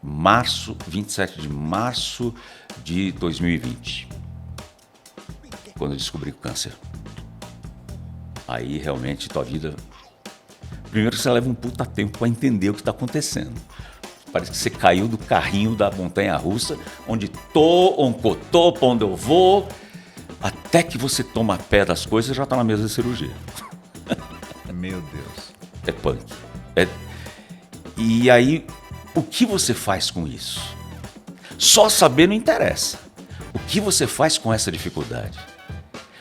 27 de março de 2020, quando eu descobri o câncer. Aí realmente tua vida... Primeiro que você leva um puta tempo para entender o que está acontecendo. Parece que você caiu do carrinho da montanha-russa, onde tô, pra onde eu vou, até que você toma pé das coisas e já está na mesa de cirurgia. Meu Deus. É punk. E aí, o que você faz com isso? Só saber não interessa. O que você faz com essa dificuldade?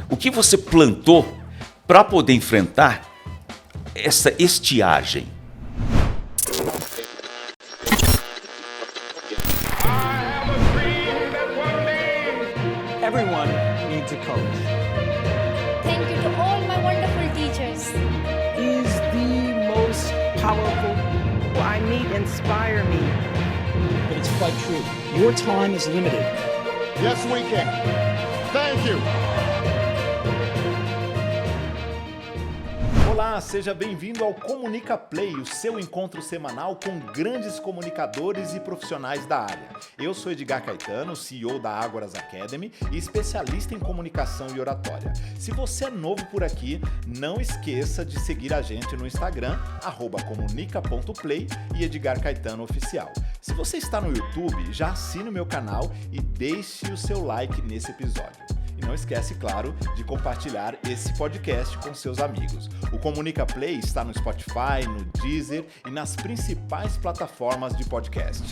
O que você plantou para poder enfrentar essa estiagem? Everyone needs a coach. Thank you to all my wonderful teachers. Is the most powerful. I meet inspire me. But it's quite true. Your time is limited. Yes, we can. Thank you. Olá, seja bem-vindo ao Comunica Play, o seu encontro semanal com grandes comunicadores e profissionais da área. Eu sou Edgar Caetano, CEO da Ágoras Academy e especialista em comunicação e oratória. Se você é novo por aqui, não esqueça de seguir a gente no Instagram, @comunica.play e Edgar Caetano Oficial. Se você está no YouTube, já assine o meu canal e deixe o seu like nesse episódio. E não esquece, claro, de compartilhar esse podcast com seus amigos. O Comunica Play está no Spotify, no Deezer e nas principais plataformas de podcast.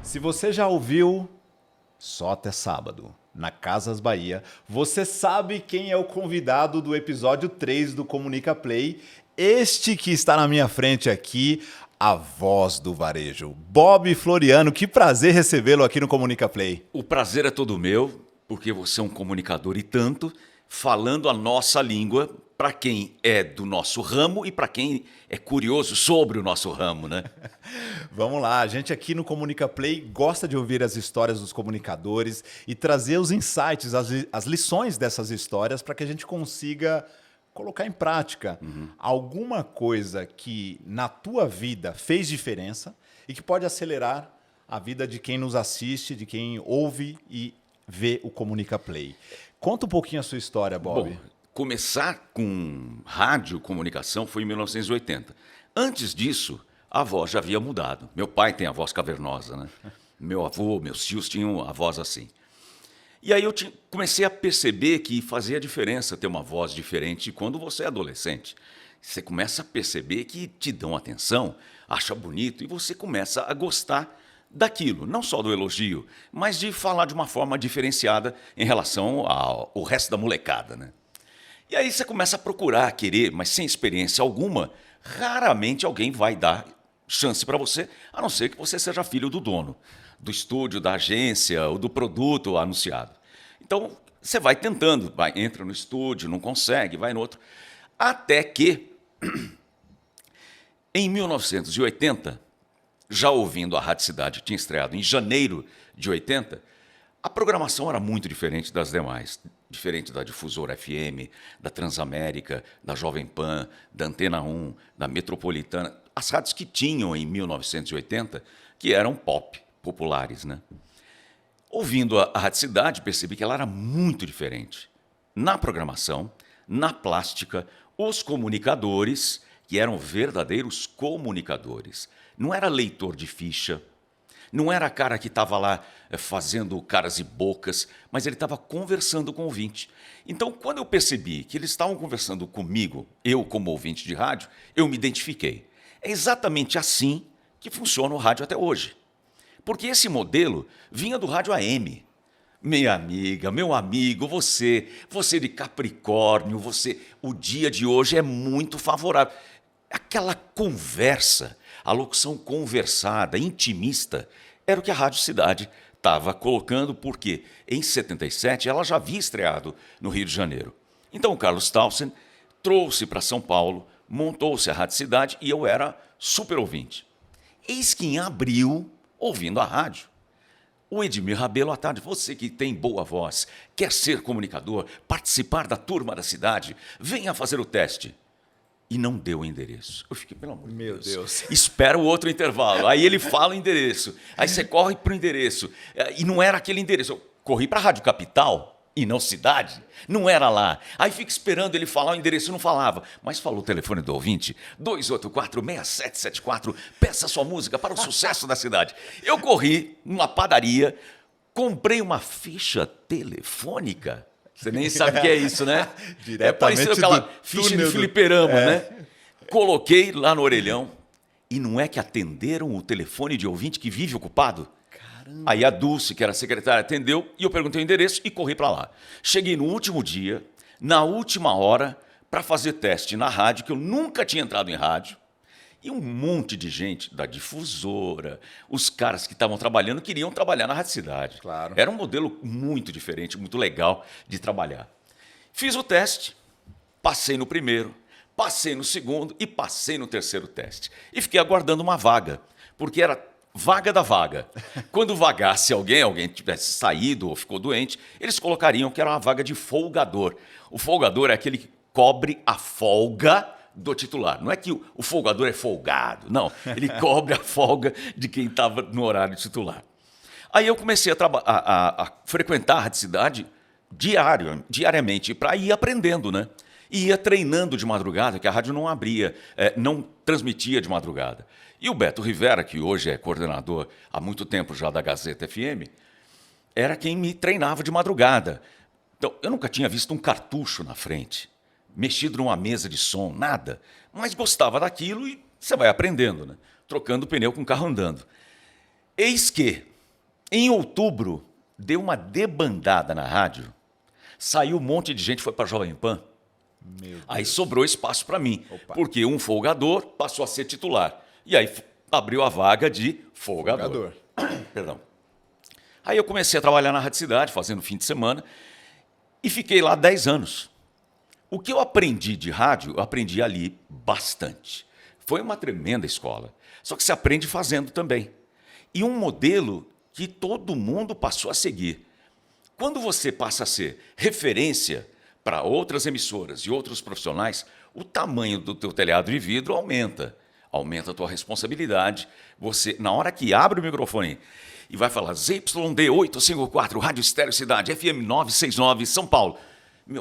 Se você já ouviu Só Até Sábado, na Casas Bahia, você sabe quem é o convidado do episódio 3 do Comunica Play. Este que está na minha frente aqui, a voz do varejo, Bob Floriano. Que prazer recebê-lo aqui no Comunica Play. O prazer é todo meu, porque você é um comunicador e tanto, falando a nossa língua para quem é do nosso ramo e para quem é curioso sobre o nosso ramo, né? Vamos lá, a gente aqui no Comunica Play gosta de ouvir as histórias dos comunicadores e trazer os insights, as lições dessas histórias para que a gente consiga colocar em prática alguma coisa que na tua vida fez diferença e que pode acelerar a vida de quem nos assiste, de quem ouve e vê o Comunica Play. Conta um pouquinho a sua história, Bob. Bom, começar com rádio comunicação foi em 1980. Antes disso, a voz já havia mudado. Meu pai tem a voz cavernosa, né? Meu avô, meus tios tinham a voz assim. E aí eu comecei a perceber que fazia diferença ter uma voz diferente quando você é adolescente. Você começa a perceber que te dão atenção, acha bonito e você começa a gostar daquilo, não só do elogio, mas de falar de uma forma diferenciada em relação ao resto da molecada, né? E aí você começa a procurar, querer, mas sem experiência alguma, raramente alguém vai dar chance para você, a não ser que você seja filho do dono, do estúdio, da agência ou do produto anunciado. Então, você vai tentando, entra no estúdio, não consegue, vai no outro, até que, em 1980, já ouvindo a Rádio Cidade, tinha estreado em janeiro de 80, a programação era muito diferente das demais. Diferente da Difusora FM, da Transamérica, da Jovem Pan, da Antena 1, da Metropolitana. As rádios que tinham em 1980, que eram pop, populares, né? Ouvindo a Rádio Cidade, percebi que ela era muito diferente. Na programação, na plástica, os comunicadores, que eram verdadeiros comunicadores. Não era leitor de ficha, não era cara que estava lá fazendo caras e bocas, mas ele estava conversando com o ouvinte. Então, quando eu percebi que eles estavam conversando comigo, eu como ouvinte de rádio, eu me identifiquei. É exatamente assim que funciona o rádio até hoje. Porque esse modelo vinha do rádio AM. Minha amiga, meu amigo, você de Capricórnio, o dia de hoje é muito favorável. Aquela conversa, a locução conversada, intimista, era o que a Rádio Cidade estava colocando, porque em 77 ela já havia estreado no Rio de Janeiro. Então o Carlos Tausen trouxe para São Paulo, montou-se a Rádio Cidade e eu era super ouvinte. Eis que em abril, ouvindo a rádio, o Edmir Rabelo à tarde, você que tem boa voz, quer ser comunicador, participar da turma da cidade, venha fazer o teste. e não deu o endereço. Eu fiquei, pelo amor de Meu Deus. Espera o outro intervalo. Aí ele fala o endereço. Aí você corre para o endereço. E não era aquele endereço. Eu corri para a Rádio Capital, e não cidade. Não era lá. Aí fica esperando ele falar o endereço, não falava. Mas falou o telefone do ouvinte, 284-6774, peça sua música para o sucesso da cidade. Eu corri numa padaria, comprei uma ficha telefônica. Você nem sabe o que é isso, né? Diretamente parecido aquela do ficha túnel de do- fliperama, né? Coloquei lá no orelhão e não é que atenderam o telefone de ouvinte que vive ocupado? Caramba. Aí a Dulce, que era a secretária, atendeu e eu perguntei o endereço e corri para lá. Cheguei no último dia, na última hora, para fazer teste na rádio, que eu nunca tinha entrado em rádio. E um monte de gente da difusora, os caras que estavam trabalhando queriam trabalhar na Rádio Cidade. Claro. Era um modelo muito diferente, muito legal de trabalhar. Fiz o teste, passei no primeiro, passei no segundo e passei no terceiro teste. E fiquei aguardando uma vaga, porque era vaga da vaga. Quando vagasse alguém tivesse saído ou ficou doente, eles colocariam que era uma vaga de folgador. O folgador é aquele que cobre a folga do titular. Não é que o folgador é folgado, não. Ele cobre a folga de quem estava no horário titular. Aí eu comecei a frequentar a Rádio Cidade diariamente, para ir aprendendo, né? E ia treinando de madrugada, que a rádio não abria, não transmitia de madrugada. E o Beto Rivera, que hoje é coordenador há muito tempo já da Gazeta FM, era quem me treinava de madrugada. Então, eu nunca tinha visto um cartucho na frente, mexido numa mesa de som, nada. Mas gostava daquilo e você vai aprendendo, né? Trocando pneu com o carro andando. Eis que, em outubro, deu uma debandada na rádio, saiu um monte de gente, foi para a Jovem Pan. Aí sobrou espaço para mim, porque um folgador passou a ser titular. E aí abriu a vaga de folgador. Perdão. Aí eu comecei a trabalhar na Rádio Cidade, fazendo fim de semana, e fiquei lá 10 anos. O que eu aprendi de rádio, eu aprendi ali bastante. Foi uma tremenda escola. Só que se aprende fazendo também. E um modelo que todo mundo passou a seguir. Quando você passa a ser referência para outras emissoras e outros profissionais, o tamanho do teu telhado de vidro aumenta. Aumenta a tua responsabilidade. Você, na hora que abre o microfone e vai falar ZYD 854, Rádio Estéreo Cidade, FM 969, São Paulo,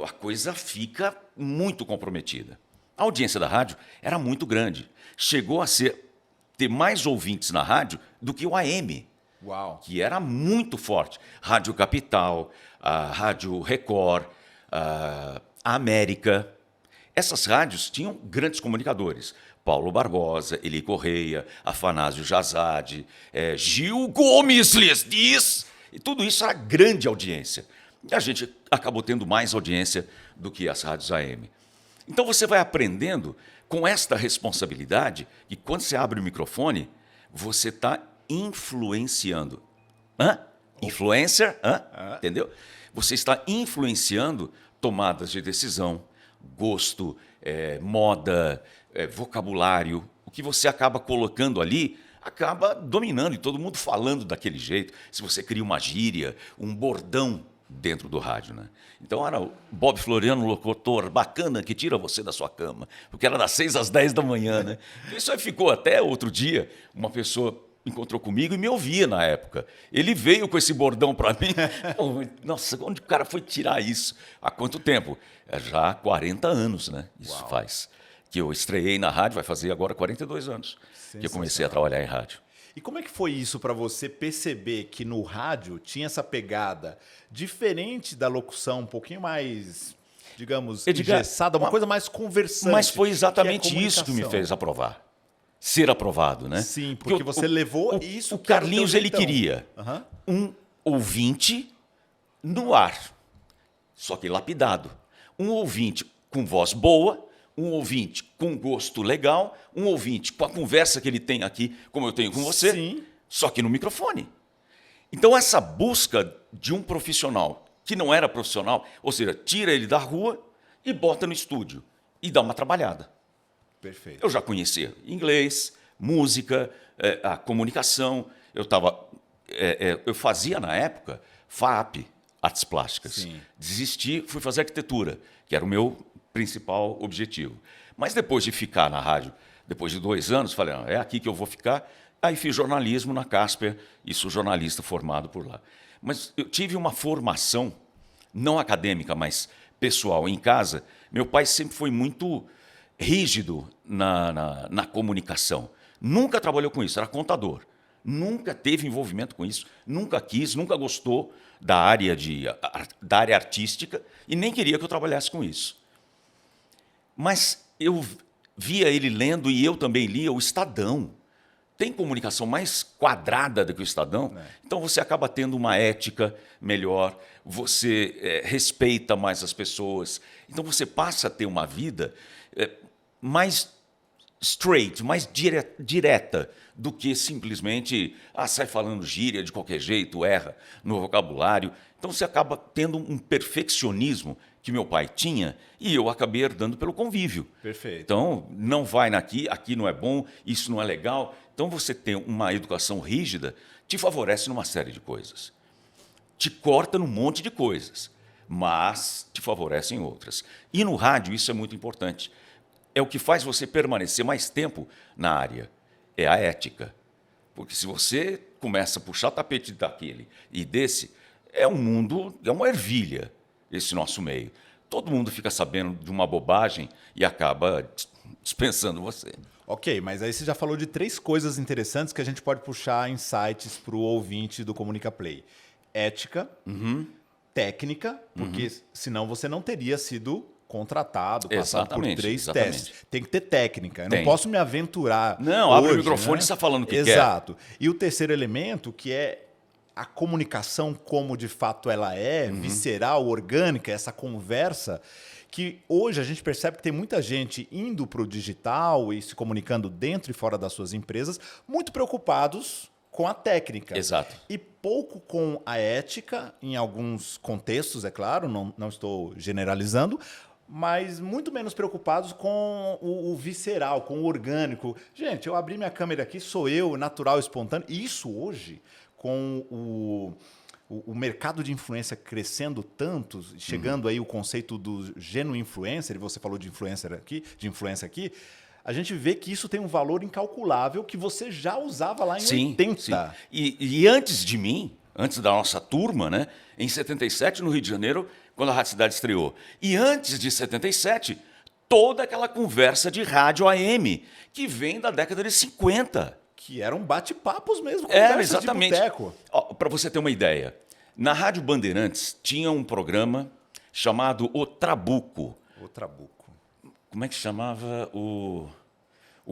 a coisa fica muito comprometida. A audiência da rádio era muito grande. Chegou a ter mais ouvintes na rádio do que o AM. Uau. Que era muito forte. Rádio Capital, a Rádio Record, a América. Essas rádios tinham grandes comunicadores. Paulo Barbosa, Eli Correia, Afanásio Jazade, Gil Gomes lhes diz. E tudo isso era grande audiência. E a gente acabou tendo mais audiência do que as rádios AM. Então você vai aprendendo com esta responsabilidade que quando você abre o microfone, você está influenciando. Influencer? Entendeu? Você está influenciando tomadas de decisão, gosto, moda, vocabulário. O que você acaba colocando ali acaba dominando e todo mundo falando daquele jeito. Se você cria uma gíria, um bordão dentro do rádio, né? Então era o Bob Floriano, locutor bacana que tira você da sua cama, porque era das 6 às 10 da manhã, né? Isso aí ficou até outro dia, uma pessoa encontrou comigo e me ouvia na época. Ele veio com esse bordão para mim. Nossa, onde o cara foi tirar isso? Há quanto tempo? Já há 40 anos, né? Isso Uau. faz. Que eu estreiei na rádio, vai fazer agora 42 anos que eu comecei a trabalhar em rádio. E como é que foi isso para você perceber que no rádio tinha essa pegada diferente da locução, um pouquinho mais, digamos, Edgar, engessada, uma coisa mais conversante? Mas foi que é exatamente isso que me comunicação. fez aprovar. Ser aprovado, né? Sim, porque você levou isso O que era o Carlinhos, teu ele jeitão. queria Aham. um ouvinte no ar, só que lapidado. Um ouvinte com voz boa, um ouvinte com gosto legal, um ouvinte com a conversa que ele tem aqui, como eu tenho com você, Sim. só que no microfone. Então, essa busca de um profissional que não era profissional, ou seja, tira ele da rua e bota no estúdio e dá uma trabalhada. Perfeito. Eu já conhecia inglês, música, a comunicação. Eu fazia, na época, FAP, artes plásticas. Sim. Desisti, fui fazer arquitetura, que era o meu principal objetivo. Mas depois de ficar na rádio, depois de 2 anos, falei, não, é aqui que eu vou ficar. Aí fiz jornalismo na Casper e sou jornalista formado por lá. Mas eu tive uma formação, não acadêmica, mas pessoal, em casa. Meu pai sempre foi muito rígido na comunicação. Nunca trabalhou com isso, era contador. Nunca teve envolvimento com isso, nunca quis, nunca gostou da área artística e nem queria que eu trabalhasse com isso. Mas eu via ele lendo e eu também lia o Estadão. Tem comunicação mais quadrada do que o Estadão, então você acaba tendo uma ética melhor, você respeita mais as pessoas, então você passa a ter uma vida mais straight, mais direta do que simplesmente sai falando gíria de qualquer jeito, erra no vocabulário. Então você acaba tendo um perfeccionismo que meu pai tinha e eu acabei herdando pelo convívio. Perfeito. Então, não vai aqui não é bom, isso não é legal. Então você ter uma educação rígida te favorece numa série de coisas. Te corta num monte de coisas, mas te favorece em outras. E no rádio isso é muito importante. É o que faz você permanecer mais tempo na área. É a ética. Porque se você começa a puxar o tapete daquele e desse, é um mundo, é uma ervilha, esse nosso meio. Todo mundo fica sabendo de uma bobagem e acaba dispensando você. Ok, mas aí você já falou de 3 coisas interessantes que a gente pode puxar insights para o ouvinte do Comunica Play. Ética, técnica, porque senão você não teria sido contratado, passado por 3 testes. Tem que ter técnica. Eu não posso me aventurar. Não, hoje, abre o microfone e está falando o que quer. Exato. E o terceiro elemento, que é a comunicação como de fato ela é, visceral, orgânica, essa conversa, que hoje a gente percebe que tem muita gente indo para o digital e se comunicando dentro e fora das suas empresas, muito preocupados com a técnica. Exato. E pouco com a ética, em alguns contextos, é claro, não estou generalizando, mas muito menos preocupados com o visceral, com o orgânico. Gente, eu abri minha câmera aqui, sou eu, natural, espontâneo. E isso hoje, com o mercado de influência crescendo tanto, chegando aí o conceito do geno-influencer, e você falou de influência aqui, a gente vê que isso tem um valor incalculável que você já usava lá em 80. Sim. E antes de mim, antes da nossa turma, né, em 77, no Rio de Janeiro, quando a Rádio Cidade estreou. E antes de 77, toda aquela conversa de rádio AM, que vem da década de 50. Que eram bate-papos mesmo, conversas exatamente. de boteco. Para você ter uma ideia, na Rádio Bandeirantes tinha um programa chamado O Trabuco. O Trabuco. Como é que chamava o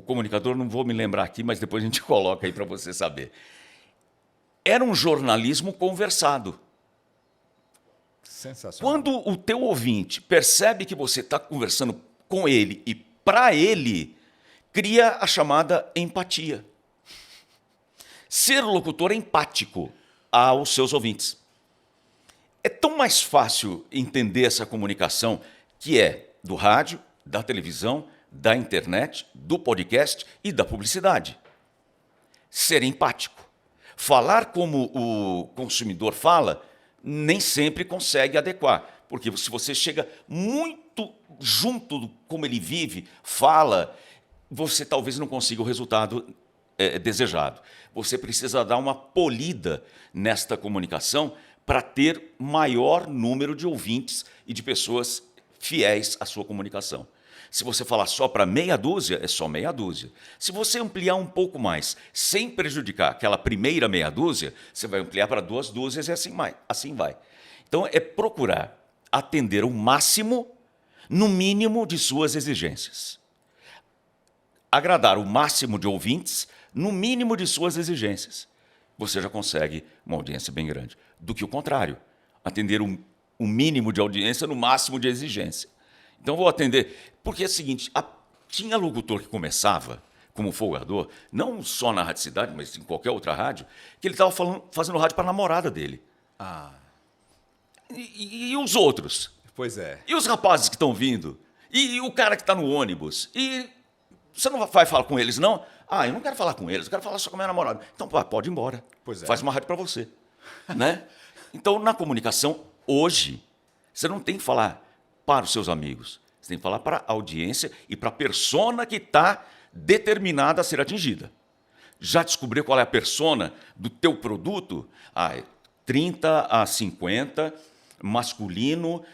comunicador? Não vou me lembrar aqui, mas depois a gente coloca aí para você saber. Era um jornalismo conversado. Sensacional. Quando o teu ouvinte percebe que você está conversando com ele e para ele, cria a chamada empatia. Ser locutor é empático aos seus ouvintes. É tão mais fácil entender essa comunicação que é do rádio, da televisão, da internet, do podcast e da publicidade. Ser empático. Falar como o consumidor fala, nem sempre consegue adequar. Porque se você chega muito junto do como ele vive, fala, você talvez não consiga o resultado desejado. Você precisa dar uma polida nesta comunicação para ter maior número de ouvintes e de pessoas fiéis à sua comunicação. Se você falar só para meia dúzia, é só meia dúzia. Se você ampliar um pouco mais, sem prejudicar aquela primeira meia dúzia, você vai ampliar para 2 dúzias e assim vai. Então, é procurar atender o máximo, no mínimo, de suas exigências. Agradar o máximo de ouvintes, no mínimo de suas exigências. Você já consegue uma audiência bem grande. Do que o contrário, atender o mínimo de audiência no máximo de exigência. Então, vou atender. Porque é o seguinte, tinha locutor que começava como folgador, não só na Rádio Cidade, mas em qualquer outra rádio, que ele estava fazendo rádio para a namorada dele. E os outros? Pois é. E os rapazes que estão vindo? E o cara que está no ônibus? E você não vai falar com eles, não? Eu não quero falar com eles, eu quero falar só com a minha namorada. Então, pode ir embora. Pois é. Faz uma rádio para você. Né? Então, na comunicação, hoje, você não tem que falar para os seus amigos. Você tem que falar para a audiência e para a persona que está determinada a ser atingida. Já descobriu qual é a persona do teu produto? 30 a 50, masculino,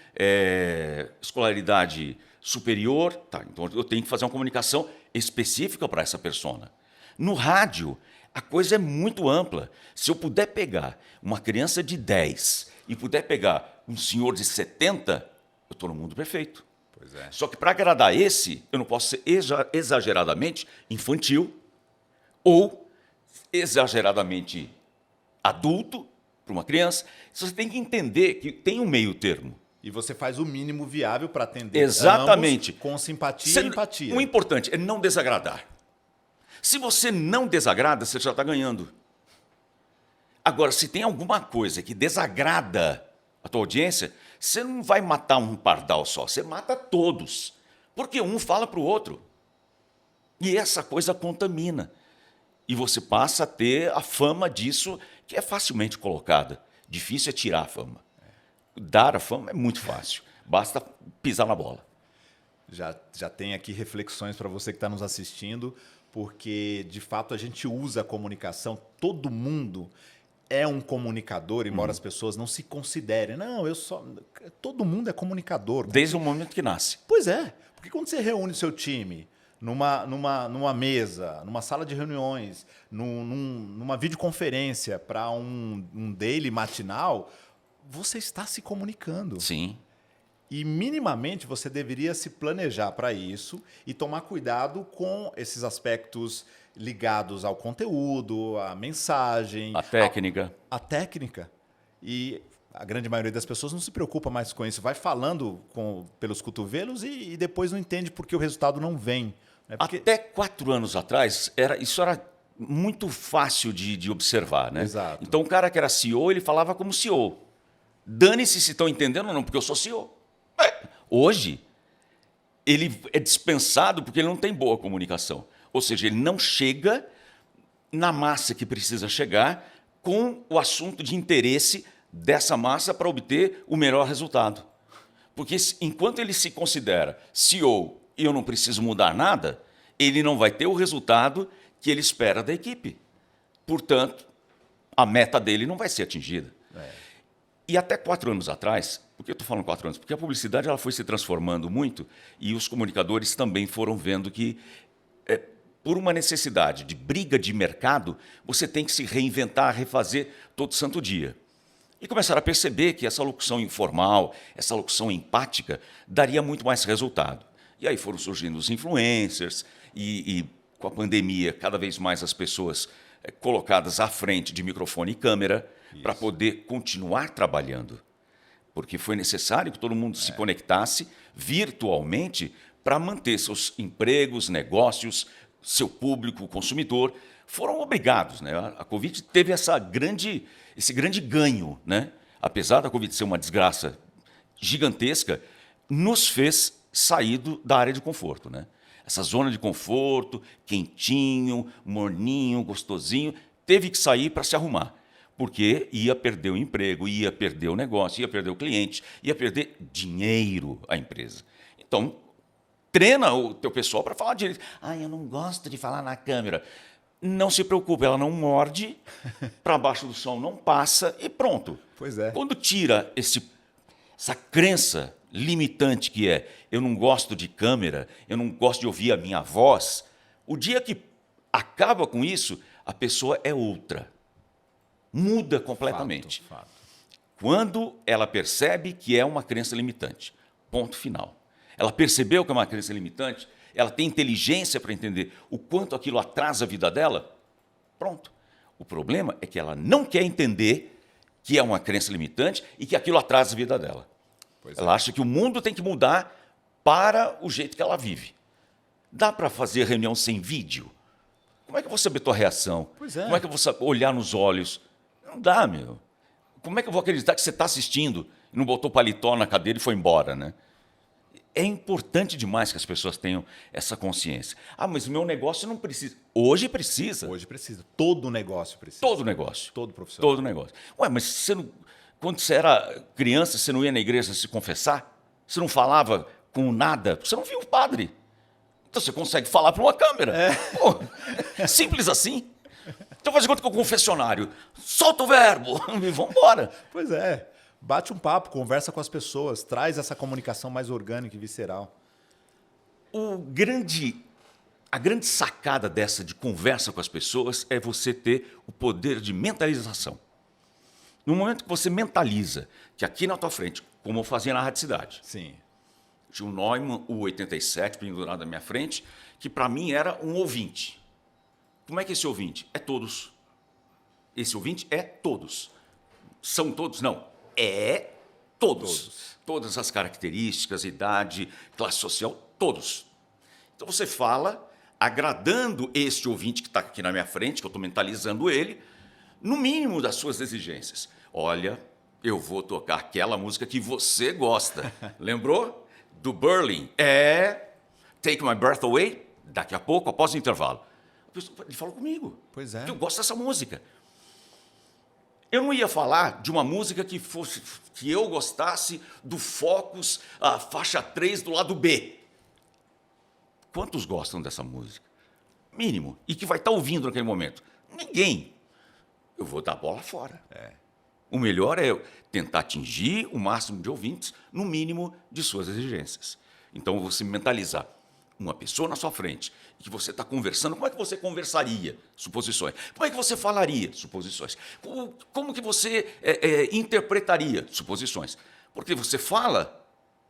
escolaridade superior. Tá, então eu tenho que fazer uma comunicação específica para essa persona. No rádio, a coisa é muito ampla. Se eu puder pegar uma criança de 10 e puder pegar um senhor de 70, eu estou no mundo perfeito. Pois é. Só que para agradar esse, eu não posso ser exageradamente infantil ou exageradamente adulto para uma criança. Você tem que entender que tem um meio termo. E você faz o mínimo viável para atender Exatamente. ambos com simpatia e empatia. O importante é não desagradar. Se você não desagrada, você já está ganhando. Agora, se tem alguma coisa que desagrada a tua audiência, você não vai matar um pardal só, você mata todos. Porque um fala para o outro. E essa coisa contamina. E você passa a ter a fama disso, que é facilmente colocada. Difícil é tirar a fama. Dar a fama é muito fácil. Basta pisar na bola. Já tem aqui reflexões para você que está nos assistindo, porque, de fato, a gente usa a comunicação, todo mundo é um comunicador, embora as pessoas não se considerem. Não, todo mundo é comunicador. Desde o momento que nasce. Pois é, porque quando você reúne seu time numa mesa, numa sala de reuniões, numa videoconferência para um daily matinal, você está se comunicando. Sim. E minimamente você deveria se planejar para isso e tomar cuidado com esses aspectos ligados ao conteúdo, à mensagem, A técnica. a técnica. E a grande maioria das pessoas não se preocupa mais com isso. Vai falando pelos cotovelos e depois não entende por que o resultado não vem. Né? Porque... Até 4 anos atrás, isso era muito fácil de observar, né? Exato. Então, o cara que era CEO, ele falava como CEO. Dane-se se estão entendendo ou não, porque eu sou CEO. Hoje, ele é dispensado porque ele não tem boa comunicação. Ou seja, ele não chega na massa que precisa chegar com o assunto de interesse dessa massa para obter o melhor resultado. Porque enquanto ele se considera CEO e eu não preciso mudar nada, ele não vai ter o resultado que ele espera da equipe. Portanto, a meta dele não vai ser atingida. E até 4 anos atrás, por que eu estou falando 4 anos? Porque a publicidade ela foi se transformando muito e os comunicadores também foram vendo que, por uma necessidade de briga de mercado, você tem que se reinventar, refazer todo santo dia. E começaram a perceber que essa locução informal, essa locução empática, daria muito mais resultado. E aí foram surgindo os influencers e com a pandemia, cada vez mais as pessoas colocadas à frente de microfone e câmera para poder continuar trabalhando. Porque foi necessário que todo mundo se conectasse virtualmente para manter seus empregos, negócios, seu público, o consumidor. Foram obrigados, né? A Covid teve esse grande ganho, né? Apesar da Covid ser uma desgraça gigantesca, nos fez sair da área de conforto, né? Essa zona de conforto, quentinho, morninho, gostosinho, teve que sair para se arrumar, porque ia perder o emprego, ia perder o negócio, ia perder o cliente, ia perder dinheiro a empresa. Então, treina o teu pessoal para falar direito. Eu não gosto de falar na câmera. Não se preocupe, ela não morde, para baixo do som não passa e pronto. Pois é. Quando tira essa crença limitante que eu não gosto de câmera, eu não gosto de ouvir a minha voz, o dia que acaba com isso, a pessoa é outra. Muda completamente. Fato. Quando ela percebe que é uma crença limitante. Ponto final. Ela percebeu que é uma crença limitante, ela tem inteligência para entender o quanto aquilo atrasa a vida dela, pronto. O problema é que ela não quer entender que é uma crença limitante e que aquilo atrasa a vida dela. Ela acha que o mundo tem que mudar para o jeito que ela vive. Dá para fazer reunião sem vídeo? Como é que eu vou saber a tua reação? Pois é. Como é que eu vou olhar nos olhos? Não dá, meu. Como é que eu vou acreditar que você está assistindo e não botou paletó na cadeira e foi embora, né? É importante demais que as pessoas tenham essa consciência. Mas o meu negócio não precisa. Hoje precisa. Hoje precisa. Todo negócio precisa. Todo negócio. Todo profissional. Todo negócio. Mas você não, quando você era criança, você não ia na igreja se confessar? Você não falava com nada, você não viu o padre. Então você consegue falar para uma câmera. Pô, simples assim. Então faz de conta que o confessionário, solta o verbo e vamos embora. Pois é. Bate um papo, conversa com as pessoas, traz essa comunicação mais orgânica e visceral. A grande sacada dessa de conversa com as pessoas é você ter o poder de mentalização. No momento que você mentaliza que aqui na tua frente, como eu fazia na Rádio Cidade, Sim. tinha um Neumann, o 87, pendurado na minha frente, que para mim era um ouvinte. Como é que é esse ouvinte? É todos. Esse ouvinte é todos. São todos? Não. É todos. Todas as características, idade, classe social, todos. Então você fala agradando este ouvinte que está aqui na minha frente, que eu estou mentalizando ele, no mínimo das suas exigências. Olha, eu vou tocar aquela música que você gosta. Lembrou? Do Berlin. Take My Breath Away, daqui a pouco, após o intervalo. Ele falou comigo. Pois é. Eu gosto dessa música. Eu não ia falar de uma música que eu gostasse do Focus, a faixa 3 do lado B. Quantos gostam dessa música? Mínimo. E que vai estar ouvindo naquele momento? Ninguém. Eu vou dar a bola fora. O melhor é eu tentar atingir o máximo de ouvintes, no mínimo de suas exigências. Então, você mentalizar uma pessoa na sua frente e que você está conversando, como é que você conversaria? Suposições. Como é que você falaria? Suposições. Como que você interpretaria? Suposições. Porque você fala,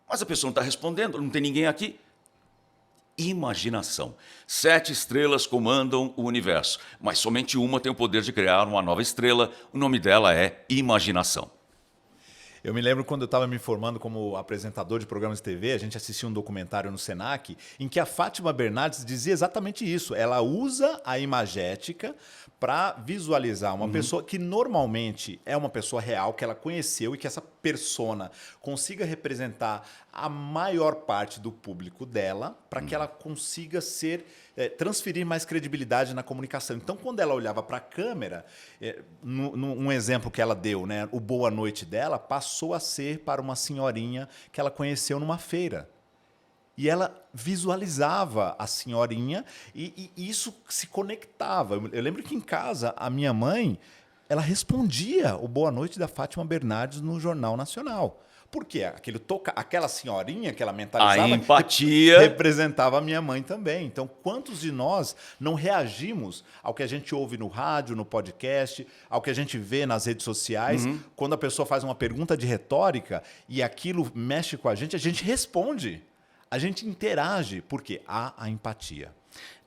mas a pessoa não está respondendo, não tem ninguém aqui. Imaginação. 7 estrelas comandam o universo, mas somente uma tem o poder de criar uma nova estrela. O nome dela é imaginação. Eu me lembro quando eu estava me formando como apresentador de programas de TV, a gente assistia um documentário no Senac em que a Fátima Bernardes dizia exatamente isso. Ela usa a imagética para visualizar uma pessoa que normalmente é uma pessoa real, que ela conheceu e que essa persona consiga representar a maior parte do público dela para que ela consiga transferir mais credibilidade na comunicação. Então, quando ela olhava para a câmera, um exemplo que ela deu, né, o boa noite dela passou a ser para uma senhorinha que ela conheceu numa feira. E ela visualizava a senhorinha e isso se conectava. Eu lembro que em casa, a minha mãe, ela respondia o boa noite da Fátima Bernardes no Jornal Nacional. Por quê? Aquela senhorinha que ela mentalizava... A empatia... representava a minha mãe também. Então, quantos de nós não reagimos ao que a gente ouve no rádio, no podcast, ao que a gente vê nas redes sociais, quando a pessoa faz uma pergunta de retórica e aquilo mexe com a gente responde. A gente interage, porque há a empatia.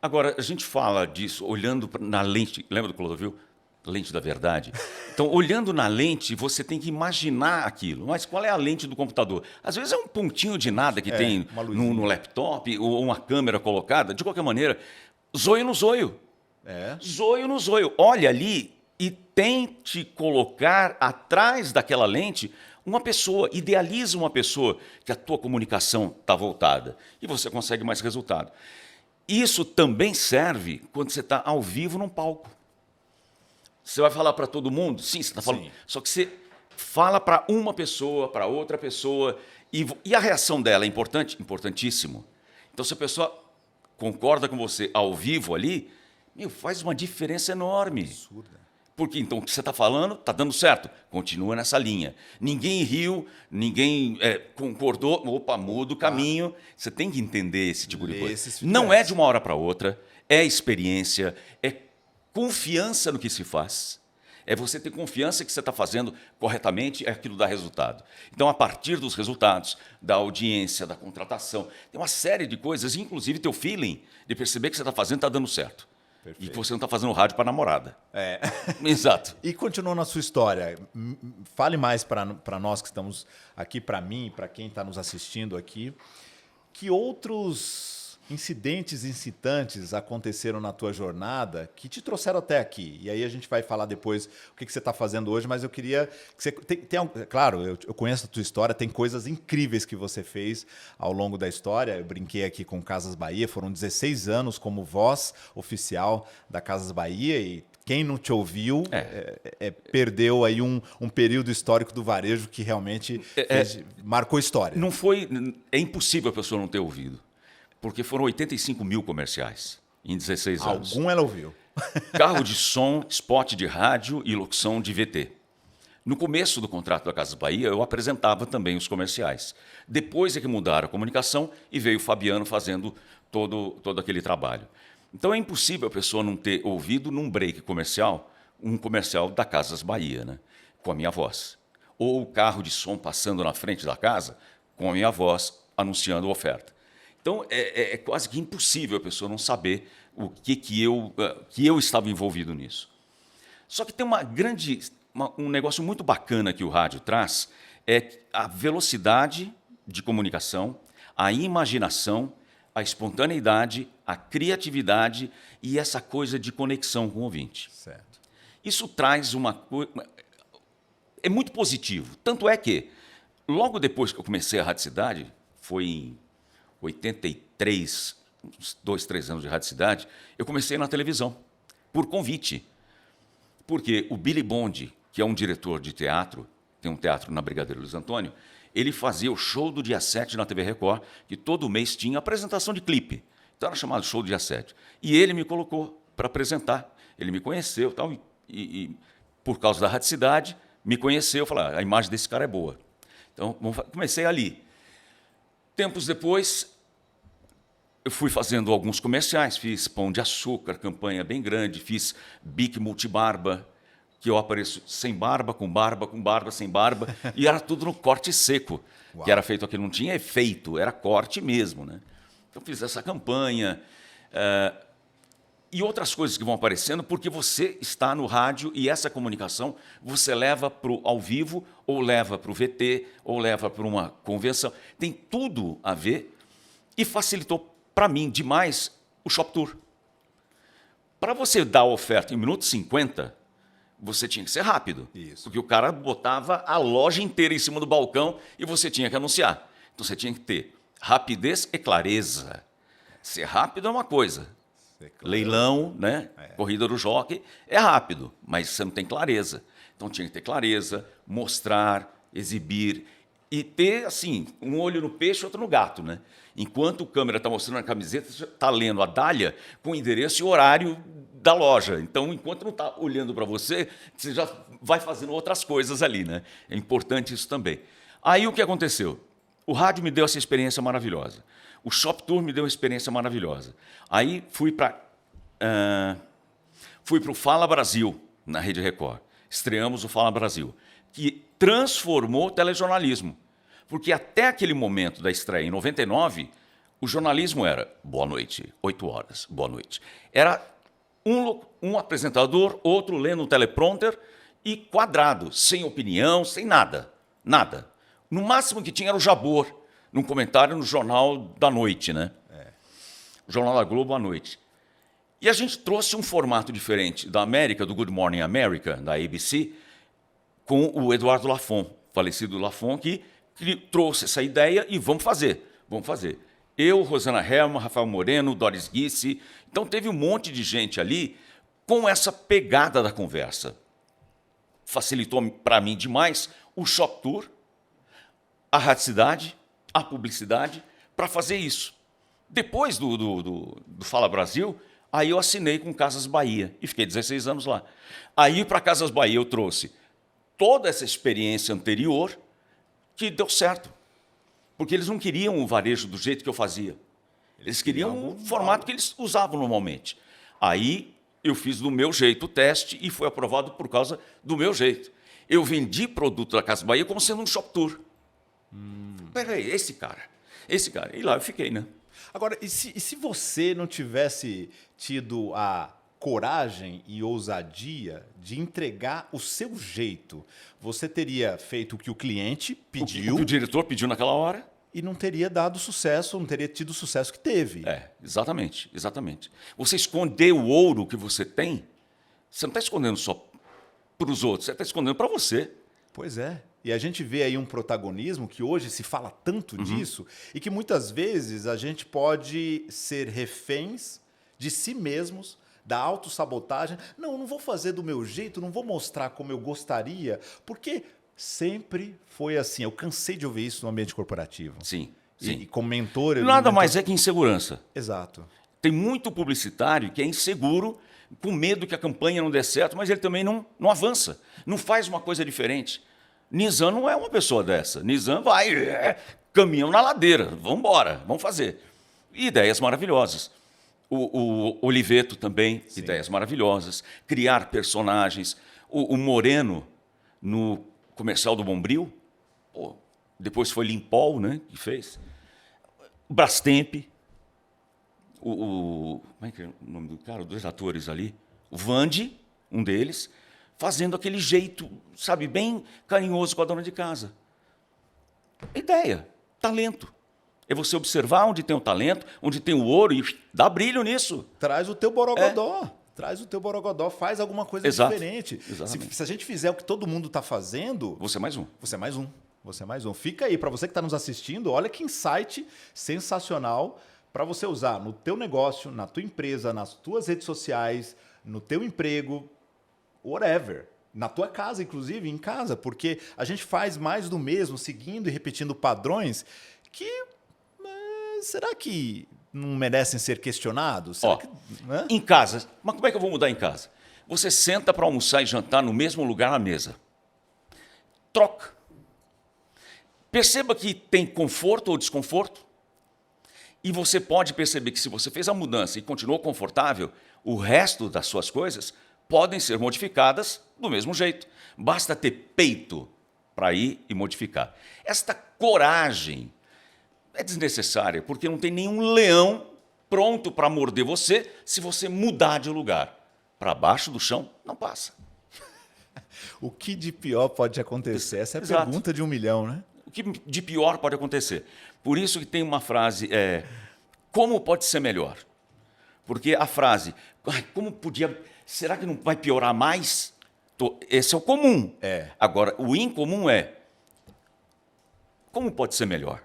Agora, a gente fala disso olhando na lente... Lembra do Clodovil? Lente da verdade. Então, olhando na lente, você tem que imaginar aquilo. Mas qual é a lente do computador? Às vezes é um pontinho de nada que tem no laptop ou uma câmera colocada. De qualquer maneira, zoio no zoio. Zoio no zoio. Olha ali e tente colocar atrás daquela lente uma pessoa, idealiza uma pessoa que a tua comunicação está voltada e você consegue mais resultado. Isso também serve quando você está ao vivo num palco. Você vai falar para todo mundo? Sim, você está falando. Sim. Só que você fala para uma pessoa, para outra pessoa, e a reação dela é importante? Importantíssimo. Então, se a pessoa concorda com você ao vivo ali, faz uma diferença enorme. Absurda. Porque então o que você está falando está dando certo. Continua nessa linha. Ninguém riu, ninguém concordou. Opa, muda o caminho. Você tem que entender esse tipo de coisa. Não é de uma hora para outra. É experiência, é confiança no que se faz. É você ter confiança que você está fazendo corretamente, aquilo dá resultado. Então, a partir dos resultados, da audiência, da contratação, tem uma série de coisas, inclusive teu feeling de perceber que você está fazendo está dando certo. Perfeito. E que você não está fazendo rádio para namorada. Exato. E continuando a sua história, fale mais para nós que estamos aqui, para mim, para quem está nos assistindo aqui, que outros incidentes incitantes aconteceram na tua jornada que te trouxeram até aqui. E aí a gente vai falar depois o que você está fazendo hoje, mas eu queria que você... Claro, eu conheço a tua história, tem coisas incríveis que você fez ao longo da história. Eu brinquei aqui com Casas Bahia, foram 16 anos como voz oficial da Casas Bahia e Quem não te ouviu perdeu aí um período histórico do varejo que realmente marcou história. Não foi... É impossível a pessoa não ter ouvido. Porque foram 85 mil comerciais em 16 anos. Algum ela ouviu. Carro de som, spot de rádio e locução de VT. No começo do contrato da Casas Bahia, eu apresentava também os comerciais. Depois é que mudaram a comunicação e veio o Fabiano fazendo todo aquele trabalho. Então é impossível a pessoa não ter ouvido num break comercial, um comercial da Casas Bahia, né? Com a minha voz. Ou o carro de som passando na frente da casa com a minha voz anunciando a oferta. Então é quase que impossível a pessoa não saber o que eu estava envolvido nisso. Só que tem um negócio muito bacana que o rádio traz, é a velocidade de comunicação, a imaginação, a espontaneidade, a criatividade e essa coisa de conexão com o ouvinte. Certo. Isso traz uma coisa... É muito positivo. Tanto é que, logo depois que eu comecei a Rádio Cidade, foi em 83, uns 2, 3 anos de Rádio Cidade, eu comecei na televisão, por convite. Porque o Billy Bond, que é um diretor de teatro, tem um teatro na Brigadeiro Luiz Antônio, ele fazia o show do dia 7 na TV Record, que todo mês tinha apresentação de clipe. Então era chamado show do dia 7. E ele me colocou para apresentar. Ele me conheceu tal, e por causa da Rádio Cidade, me conheceu, falou, a imagem desse cara é boa. Então comecei ali. Tempos depois, eu fui fazendo alguns comerciais, fiz Pão de Açúcar, campanha bem grande, fiz Bic Multibarba, que eu apareço sem barba, com barba, sem barba, e era tudo no corte seco, que era feito aqui, não tinha efeito, era corte mesmo, né? Então fiz essa campanha e outras coisas que vão aparecendo, porque você está no rádio e essa comunicação você leva para o ao vivo, ou leva para o VT, ou leva para uma convenção. Tem tudo a ver e facilitou para mim demais o Shop Tour. Para você dar a oferta em minuto 50, você tinha que ser rápido. Isso. Porque o cara botava a loja inteira em cima do balcão e você tinha que anunciar. Então você tinha que ter rapidez e clareza. Ser rápido é uma coisa. Leilão, né? Corrida do jockey é rápido, mas você não tem clareza. Então tinha que ter clareza, mostrar, exibir e ter, assim, um olho no peixe e outro no gato, né? Enquanto o câmera está mostrando a camiseta, você está lendo a dália com o endereço e horário da loja. Então, enquanto não está olhando para você, você já vai fazendo outras coisas ali, né? É importante isso também. Aí o que aconteceu? O rádio me deu essa experiência maravilhosa. O Shop Tour me deu uma experiência maravilhosa. Aí fui para o Fala Brasil, na Rede Record. Estreamos o Fala Brasil, que transformou o telejornalismo. Porque até aquele momento da estreia, em 99, o jornalismo era boa noite, 8 horas, boa noite. Era um apresentador, outro lendo um teleprompter e quadrado, sem opinião, sem nada. Nada. No máximo que tinha era o Jabor, num comentário no Jornal da Noite, né? O Jornal da Globo à noite. E a gente trouxe um formato diferente da América, do Good Morning America, da ABC, com o Eduardo Lafon, falecido Lafon, que trouxe essa ideia e vamos fazer. Eu, Rosana Herman, Rafael Moreno, Doris Guice. Então teve um monte de gente ali com essa pegada da conversa. Facilitou para mim demais o Shop Tour, a Rádio Cidade, a publicidade, para fazer isso. Depois do Fala Brasil, aí eu assinei com Casas Bahia e fiquei 16 anos lá. Aí para Casas Bahia eu trouxe toda essa experiência anterior que deu certo. Porque eles não queriam o varejo do jeito que eu fazia. Eles queriam um formato que eles usavam normalmente. Aí eu fiz do meu jeito o teste e foi aprovado por causa do meu jeito. Eu vendi produto da Casas Bahia como sendo um Shop Tour. Peraí, esse cara. E lá eu fiquei, né? Agora, e se você não tivesse tido a coragem e ousadia de entregar o seu jeito, você teria feito o que o cliente pediu... O que o diretor pediu naquela hora. E não teria dado sucesso, não teria tido o sucesso que teve. Exatamente. Você esconder o ouro que você tem, você não está escondendo só para os outros, você está escondendo para você. Pois é. E a gente vê aí um protagonismo que hoje se fala tanto disso e que muitas vezes a gente pode ser reféns de si mesmos da autossabotagem. Não, eu não vou fazer do meu jeito, não vou mostrar como eu gostaria, porque sempre foi assim. Eu cansei de ouvir isso no ambiente corporativo. Sim, E sim. como mentor... Nada mais é que insegurança. Exato. Tem muito publicitário que é inseguro, com medo que a campanha não dê certo, mas ele também não avança, não faz uma coisa diferente. Nizam não é uma pessoa dessa. Nizam vai, caminhão na ladeira, vamos embora, vamos fazer. E ideias maravilhosas. O Oliveto também, Sim. ideias maravilhosas. Criar personagens. O Moreno, no comercial do Bombril, pô, depois foi Limpol, né, que fez. O Brastemp. Como é que é o nome do cara? Dois atores ali. O Vande, um deles, fazendo aquele jeito, sabe, bem carinhoso com a dona de casa. Ideia, talento. É você observar onde tem o talento, onde tem o ouro e dá brilho nisso. Traz o teu borogodó. Traz o teu borogodó, faz alguma coisa Exato. diferente. Exatamente. Se a gente fizer o que todo mundo está fazendo, Você é mais um. você é mais um. Você é mais um. Fica aí, para você que está nos assistindo, olha que insight sensacional para você usar no teu negócio, na tua empresa, nas tuas redes sociais, no teu emprego, whatever. Na tua casa, inclusive, em casa, porque a gente faz mais do mesmo, seguindo e repetindo padrões que será que não merecem ser questionados? Será Ó, que, né? Em casa, mas como é que eu vou mudar em casa? Você senta para almoçar e jantar no mesmo lugar na mesa. Troca. Perceba que tem conforto ou desconforto. E você pode perceber que se você fez a mudança e continuou confortável, o resto das suas coisas podem ser modificadas do mesmo jeito. Basta ter peito para ir e modificar. Esta coragem é desnecessária, porque não tem nenhum leão pronto para morder você se você mudar de lugar. Para baixo do chão, não passa. O que de pior pode acontecer? Essa é a Exato. pergunta de 1 milhão, né? O que de pior pode acontecer? Por isso que tem uma frase, como pode ser melhor? Porque a frase, como podia, será que não vai piorar mais? Esse é o comum. É. Agora, o incomum é, como pode ser melhor?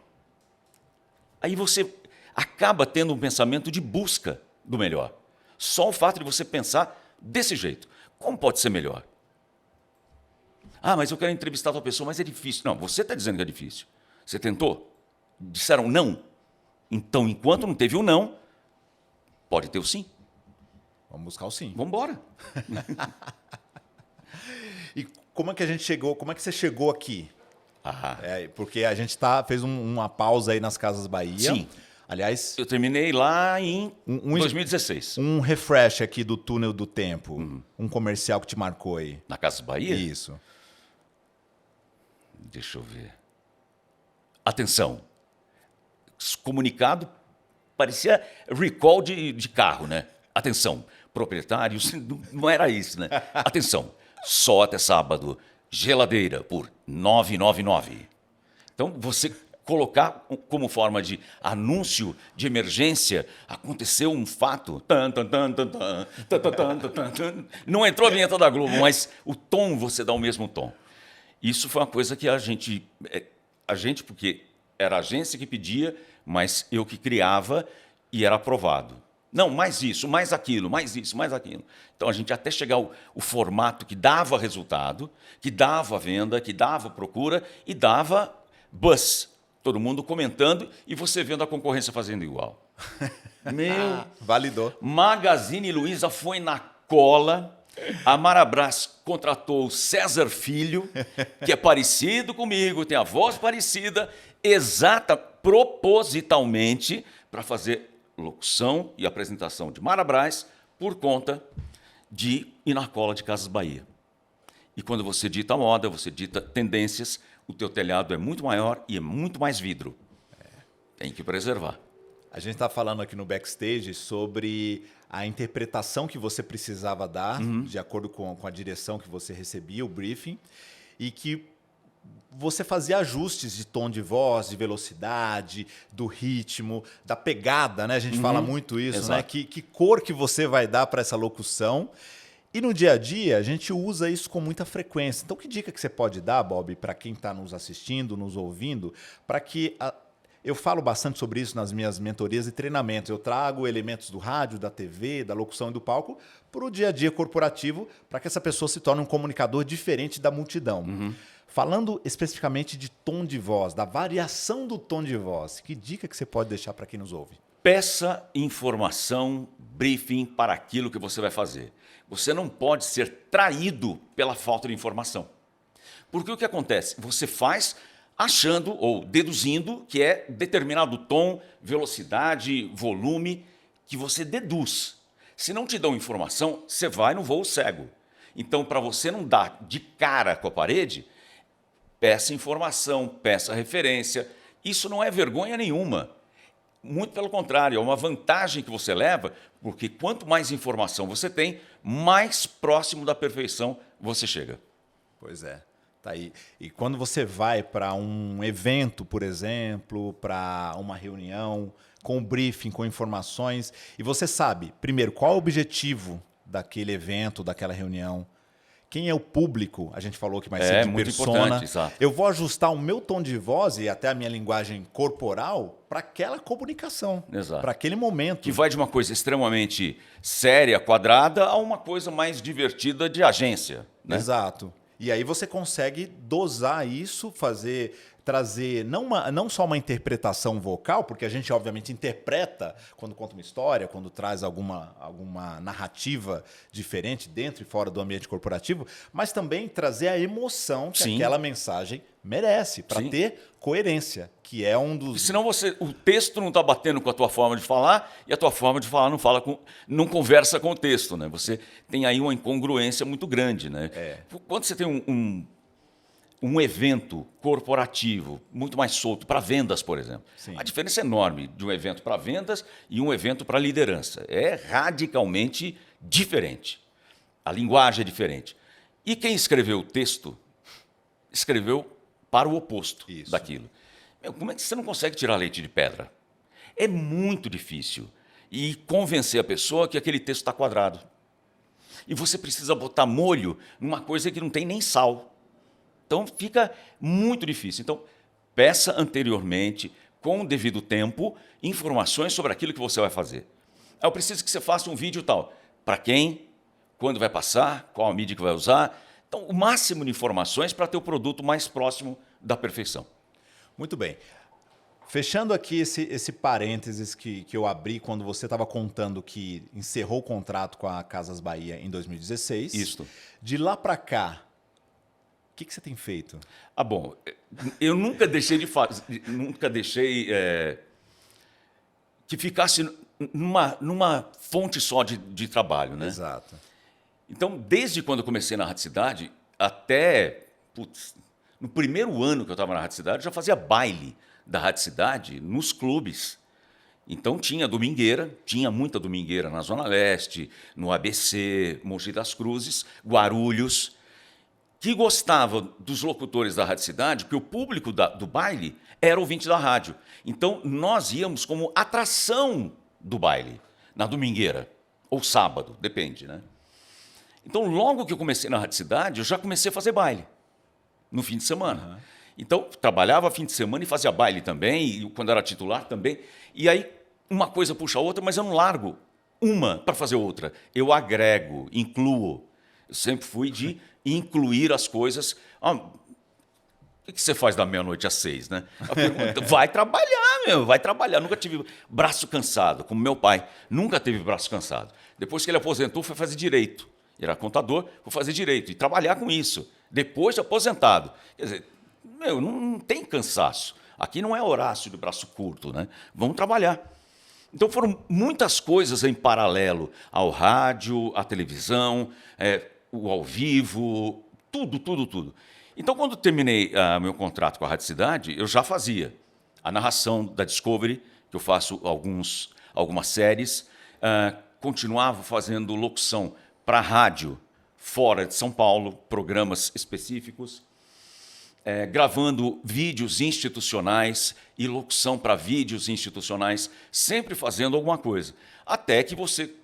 Aí você acaba tendo um pensamento de busca do melhor. Só o fato de você pensar desse jeito. Como pode ser melhor? Ah, mas eu quero entrevistar outra pessoa, mas é difícil. Não, você está dizendo que é difícil. Você tentou? Disseram não. Então, enquanto não teve o não, pode ter o sim. Vamos buscar o sim. Vamos embora. E como é que a gente chegou? Como é que você chegou aqui? Ah, Porque a gente fez uma pausa aí nas Casas Bahia. Sim. Aliás, eu terminei lá em Um- 2016, um refresh aqui do túnel do tempo. Um comercial que te marcou aí. na Casa Bahia. Isso. Deixa eu ver. Atenção. Comunicado parecia recall de carro, né? Atenção, proprietários, não era isso, né? Atenção, só até sábado, geladeira por R$ 999. Então, você colocar como forma de anúncio de emergência, aconteceu um fato. Tan, tan, tan, tan, tan, tan, tan, tan, tan, tan. Não entrou a vinheta da Globo, mas o tom você dá o mesmo tom. Isso foi uma coisa que a gente, porque era a agência que pedia, mas eu que criava e era aprovado. Não, mais isso, mais aquilo, mais isso, mais aquilo. Então, a gente até chegar ao formato que dava resultado, que dava venda, que dava procura e dava buzz. Todo mundo comentando e você vendo a concorrência fazendo igual. Meu... Validou. Magazine Luiza foi na cola. A Marabras contratou o César Filho, que é parecido comigo, tem a voz parecida, propositalmente, para fazer locução e apresentação de Marabras por conta de ir na cola de Casas Bahia. E quando você dita moda, você dita tendências, o teu telhado é muito maior e é muito mais vidro. Tem que preservar. A gente está falando aqui no backstage sobre a interpretação que você precisava dar, de acordo com a direção que você recebia, o briefing, e que você fazia ajustes de tom de voz, de velocidade, do ritmo, da pegada, né? A gente fala muito isso, Exato. né? Que cor que você vai dar para essa locução. E no dia a dia, a gente usa isso com muita frequência. Então, que dica que você pode dar, Bob, para quem está nos assistindo, nos ouvindo, para que... Eu falo bastante sobre isso nas minhas mentorias e treinamentos. Eu trago elementos do rádio, da TV, da locução e do palco para o dia a dia corporativo, para que essa pessoa se torne um comunicador diferente da multidão. Falando especificamente de tom de voz, da variação do tom de voz, que dica que você pode deixar para quem nos ouve? Peça informação, briefing para aquilo que você vai fazer. Você não pode ser traído pela falta de informação. Porque o que acontece? Você faz achando ou deduzindo que é determinado tom, velocidade, volume, que você deduz. Se não te dão informação, você vai no voo cego. Então, para você não dar de cara com a parede, peça informação, peça referência. Isso não é vergonha nenhuma. Muito pelo contrário, é uma vantagem que você leva, porque quanto mais informação você tem, mais próximo da perfeição você chega. Pois é. Tá aí. E quando você vai para um evento, por exemplo, para uma reunião, com briefing, com informações, e você sabe, primeiro, qual é o objetivo daquele evento, daquela reunião, quem é o público, a gente falou que mais cedo de muito persona. importante, exato. Eu vou ajustar o meu tom de voz e até a minha linguagem corporal para aquela comunicação, Exato. para aquele momento. Que vai de uma coisa extremamente séria, quadrada, a uma coisa mais divertida de agência. Né? Exato. E aí você consegue dosar isso, trazer não só uma interpretação vocal, porque a gente obviamente interpreta quando conta uma história, quando traz alguma narrativa diferente dentro e fora do ambiente corporativo, mas também trazer a emoção que Sim. aquela mensagem merece, para Sim. ter coerência, que é um dos... Senão o texto não está batendo com a tua forma de falar e a tua forma de falar não conversa com o texto. Né? Você tem aí uma incongruência muito grande. Né? Quando você tem um evento corporativo muito mais solto para vendas, por exemplo, Sim. a diferença é enorme de um evento para vendas e um evento para liderança. É radicalmente diferente. A linguagem é diferente. E quem escreveu o texto escreveu para o oposto Isso. daquilo. Como é que você não consegue tirar leite de pedra? É muito difícil. E convencer a pessoa que aquele texto está quadrado. E você precisa botar molho numa coisa que não tem nem sal. Então fica muito difícil. Então, peça anteriormente, com o devido tempo, informações sobre aquilo que você vai fazer. Eu preciso que você faça um vídeo tal. Para quem? Quando vai passar? Qual a mídia que vai usar? Então, o máximo de informações para ter o produto mais próximo da perfeição. Muito bem. Fechando aqui esse parênteses que eu abri quando você estava contando que encerrou o contrato com a Casas Bahia em 2016. Isso. De lá para cá, o que você tem feito? Ah, bom, eu nunca deixei de fazer, nunca deixei que ficasse numa fonte só de trabalho, né? Exato. Então, desde quando eu comecei na Rádio Cidade, até no primeiro ano que eu estava na Rádio Cidade, eu já fazia baile da Rádio Cidade nos clubes. Então tinha domingueira, tinha muita domingueira na Zona Leste, no ABC, Mogi das Cruzes, Guarulhos, que gostava dos locutores da Rádio Cidade, porque o público do baile era ouvinte da rádio. Então nós íamos como atração do baile, na domingueira, ou sábado, depende, né? Então, logo que eu comecei na Rádio Cidade, eu já comecei a fazer baile no fim de semana. Uhum. Então, trabalhava fim de semana e fazia baile também, e quando era titular também. E aí, uma coisa puxa a outra, mas eu não largo uma para fazer outra. Eu agrego, incluo. Eu sempre fui de incluir as coisas. O que você faz da meia-noite às 6, né? A pergunta, vai trabalhar, vai trabalhar. Nunca tive braço cansado, como meu pai. Nunca teve braço cansado. Depois que ele aposentou, foi fazer direito. Ele era contador, vou fazer direito e trabalhar com isso, depois de aposentado. Quer dizer, não tem cansaço. Aqui não é Horácio de braço curto, né? Vamos trabalhar. Então foram muitas coisas em paralelo ao rádio, à televisão, o ao vivo, tudo. Então, quando terminei meu contrato com a Rádio Cidade, eu já fazia a narração da Discovery, que eu faço algumas séries, continuava fazendo locução para rádio fora de São Paulo, programas específicos, gravando vídeos institucionais e locução para vídeos institucionais, sempre fazendo alguma coisa. Até que você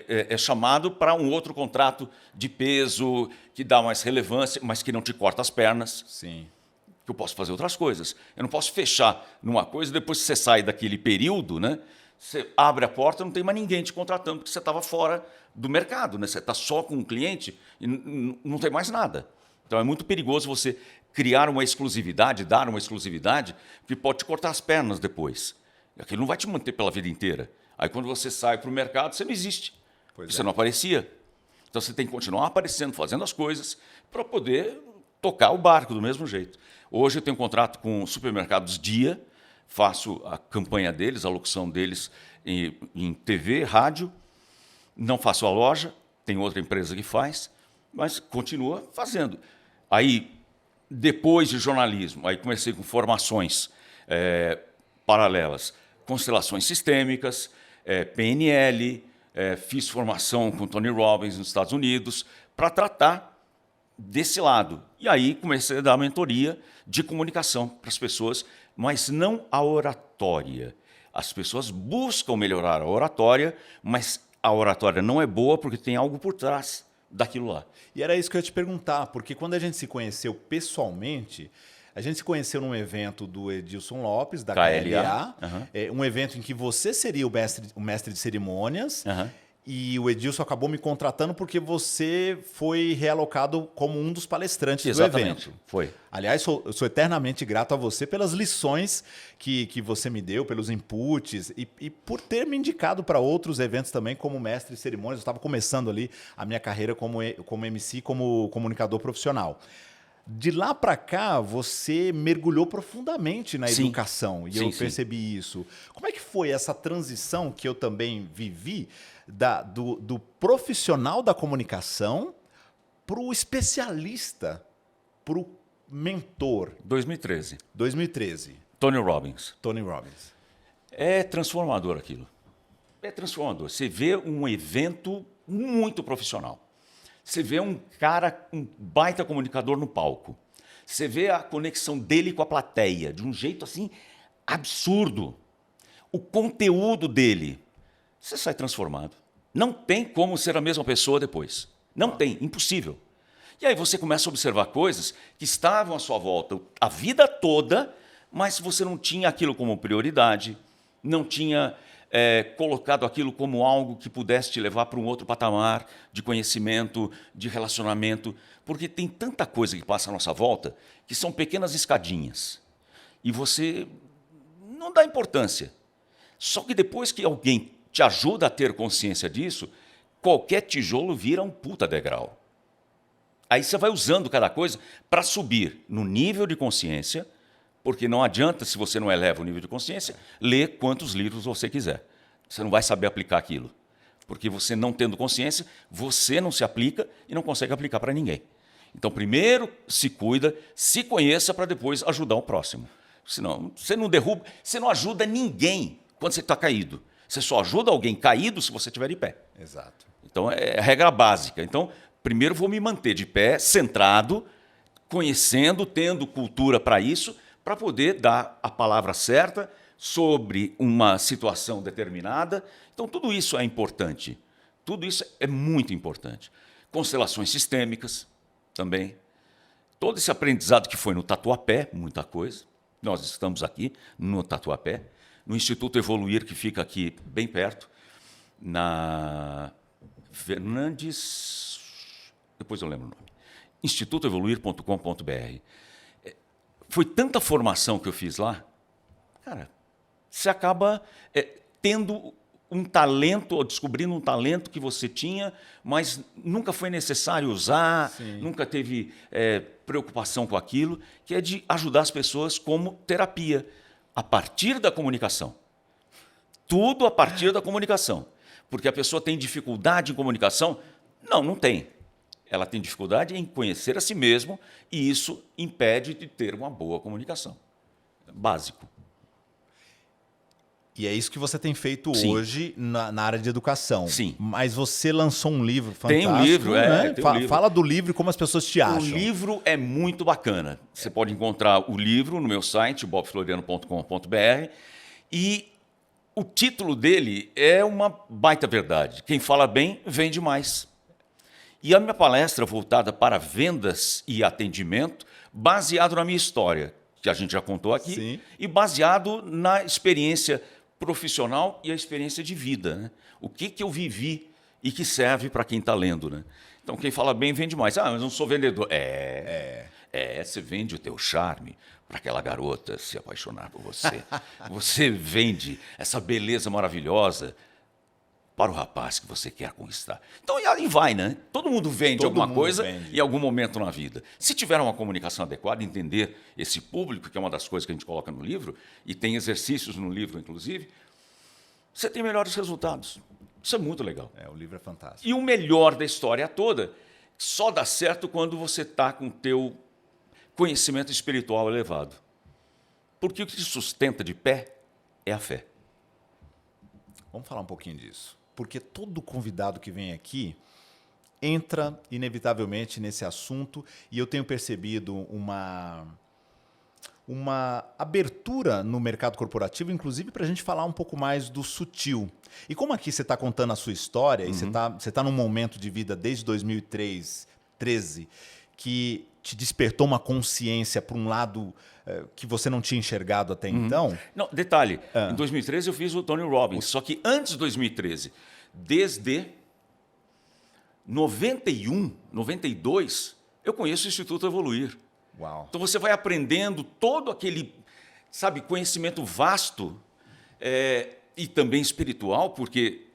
é chamado para um outro contrato de peso, que dá mais relevância, mas que não te corta as pernas. Sim. que eu posso fazer outras coisas. Eu não posso fechar numa coisa, depois que você sai daquele período, né, você abre a porta, não tem mais ninguém te contratando, porque você estava fora do mercado, né? Você está só com um cliente e não tem mais nada. Então é muito perigoso você criar uma exclusividade, dar uma exclusividade, que pode te cortar as pernas depois. Aquilo não vai te manter pela vida inteira. Aí quando você sai para o mercado, você não existe. Você não aparecia. Então você tem que continuar aparecendo, fazendo as coisas, para poder tocar o barco do mesmo jeito. Hoje eu tenho um contrato com supermercados Dia, faço a campanha deles, a locução deles em TV, rádio, não faço a loja, tem outra empresa que faz, mas continua fazendo. Aí, depois de jornalismo, aí comecei com formações paralelas, constelações sistêmicas, PNL, fiz formação com Tony Robbins nos Estados Unidos, para tratar desse lado. E aí comecei a dar mentoria de comunicação para as pessoas, mas não a oratória. As pessoas buscam melhorar a oratória, mas a oratória não é boa porque tem algo por trás daquilo lá. E era isso que eu ia te perguntar, porque quando a gente se conheceu pessoalmente, a gente se conheceu num evento do Edilson Lopes, da KLA, um evento em que você seria o mestre de cerimônias, e o Edilson acabou me contratando porque você foi realocado como um dos palestrantes do evento. Foi. Aliás, eu sou eternamente grato a você pelas lições que você me deu, pelos inputs e por ter me indicado para outros eventos também como mestre de cerimônias. Eu estava começando ali a minha carreira como MC, como comunicador profissional. De lá para cá, você mergulhou profundamente na educação, e eu percebi isso. Como é que foi essa transição que eu também vivi do profissional da comunicação para o especialista, para o mentor? 2013. 2013. Tony Robbins. Tony Robbins. É transformador aquilo. É transformador. Você vê um evento muito profissional. Você vê um cara, um baita comunicador no palco. Você vê a conexão dele com a plateia, de um jeito assim absurdo. O conteúdo dele. Você sai transformado. Não tem como ser a mesma pessoa depois. Não tem, impossível. E aí você começa a observar coisas que estavam à sua volta a vida toda, mas você não tinha aquilo como prioridade, não tinha colocado aquilo como algo que pudesse te levar para um outro patamar de conhecimento, de relacionamento, porque tem tanta coisa que passa à nossa volta que são pequenas escadinhas. E você não dá importância. Só que depois que alguém te ajuda a ter consciência disso, qualquer tijolo vira um puta degrau. Aí você vai usando cada coisa para subir no nível de consciência, porque não adianta, se você não eleva o nível de consciência, ler quantos livros você quiser. Você não vai saber aplicar aquilo. Porque você não tendo consciência, você não se aplica e não consegue aplicar para ninguém. Então, primeiro se cuida, se conheça para depois ajudar o próximo. Senão, você não derruba, você não ajuda ninguém quando você está caído. Você só ajuda alguém caído se você estiver de pé. Exato. Então, é a regra básica. Então, primeiro vou me manter de pé, centrado, conhecendo, tendo cultura para isso, para poder dar a palavra certa sobre uma situação determinada. Então, tudo isso é importante. Tudo isso é muito importante. Constelações sistêmicas também. Todo esse aprendizado que foi no Tatuapé, muita coisa. Nós estamos aqui no Tatuapé, no Instituto Evoluir, que fica aqui bem perto, na Fernandes... Depois eu lembro o nome. institutoevoluir.com.br. Foi tanta formação que eu fiz lá, cara, você acaba tendo um talento, ou descobrindo um talento que você tinha, mas nunca foi necessário usar, nunca teve preocupação com aquilo, que é de ajudar as pessoas como terapia, a partir da comunicação. Tudo a partir da comunicação. Porque a pessoa tem dificuldade em comunicação? Não tem. Ela tem dificuldade em conhecer a si mesmo e isso impede de ter uma boa comunicação. Básico. E é isso que você tem feito Sim. hoje na área de educação. Sim. Mas você lançou um livro fantástico. Tem um livro, né? tem um livro. Fala do livro e como as pessoas te acham. O livro é muito bacana. Você pode encontrar o livro no meu site, bobfloriano.com.br, e o título dele é uma baita verdade. Quem fala bem, vende mais. E a minha palestra voltada para vendas e atendimento, baseado na minha história, que a gente já contou aqui, Sim. e baseado na experiência profissional e a experiência de vida. Né? O que eu vivi e que serve para quem está lendo. Né? Então, quem fala bem vende mais. Ah, mas eu não sou vendedor. Você vende o teu charme para aquela garota se apaixonar por você. Você vende essa beleza maravilhosa para o rapaz que você quer conquistar. Então, e aí vai, né? Todo mundo vende Todo alguma mundo coisa vende. em algum momento na vida. Se tiver uma comunicação adequada, entender esse público, que é uma das coisas que a gente coloca no livro, e tem exercícios no livro, inclusive, você tem melhores resultados. Isso é muito legal. O livro é fantástico. E o melhor da história toda só dá certo quando você está com o teu conhecimento espiritual elevado. Porque o que te sustenta de pé é a fé. Vamos falar um pouquinho disso. Porque todo convidado que vem aqui entra inevitavelmente nesse assunto e eu tenho percebido uma abertura no mercado corporativo, inclusive para a gente falar um pouco mais do sutil. E como aqui você está contando a sua história, e você tá num momento de vida desde 2013 que te despertou uma consciência para um lado que você não tinha enxergado até então. Não, detalhe, em 2013 eu fiz o Tony Robbins, só que antes de 2013, desde 91, 92, eu conheço o Instituto Evoluir. Uau. Então você vai aprendendo todo aquele, sabe, conhecimento vasto e também espiritual, porque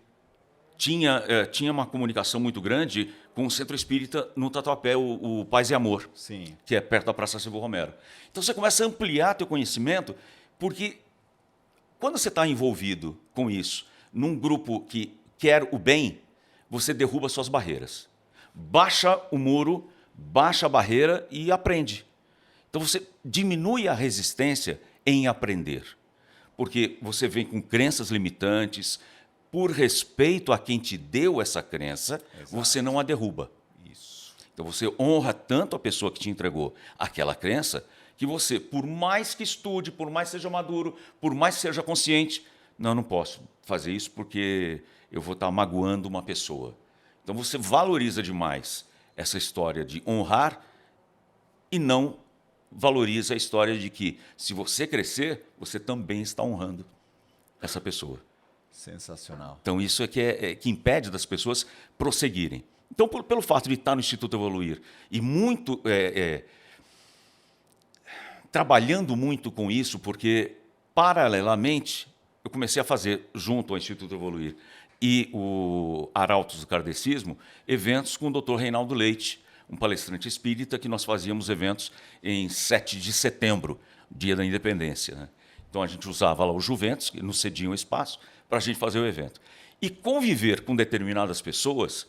tinha uma comunicação muito grande com o Centro Espírita no Tatuapé, o Paz e Amor, Sim. que é perto da Praça Silvio Romero. Então você começa a ampliar teu conhecimento, porque quando você está envolvido com isso, num grupo que quer o bem, você derruba suas barreiras. Baixa o muro, baixa a barreira e aprende. Então você diminui a resistência em aprender, porque você vem com crenças limitantes, por respeito a quem te deu essa crença, você não a derruba. Isso. Então você honra tanto a pessoa que te entregou aquela crença, que você, por mais que estude, por mais seja maduro, por mais que seja consciente, não posso fazer isso porque eu vou estar magoando uma pessoa. Então você valoriza demais essa história de honrar e não valoriza a história de que, se você crescer, você também está honrando essa pessoa. Sensacional. Então, isso é que impede das pessoas prosseguirem. Então, pelo fato de estar no Instituto Evoluir e muito trabalhando muito com isso, porque, paralelamente, eu comecei a fazer, junto ao Instituto Evoluir e o Arautos do Kardecismo, eventos com o Dr. Reinaldo Leite, um palestrante espírita, que nós fazíamos eventos em 7 de setembro, dia da independência. Né? Então, a gente usava lá os Juventus, que nos cediam espaço, para a gente fazer o evento. E conviver com determinadas pessoas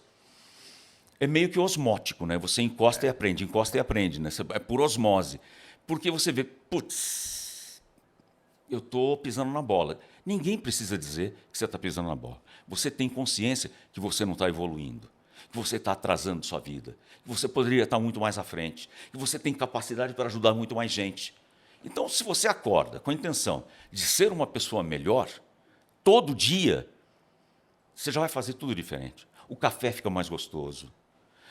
é meio que osmótico, né? Você encosta e aprende, né? É por osmose. Porque você vê, putz, eu estou pisando na bola. Ninguém precisa dizer que você está pisando na bola. Você tem consciência que você não está evoluindo, que você está atrasando sua vida, que você poderia estar muito mais à frente, que você tem capacidade para ajudar muito mais gente. Então, se você acorda com a intenção de ser uma pessoa melhor, todo dia, você já vai fazer tudo diferente. O café fica mais gostoso,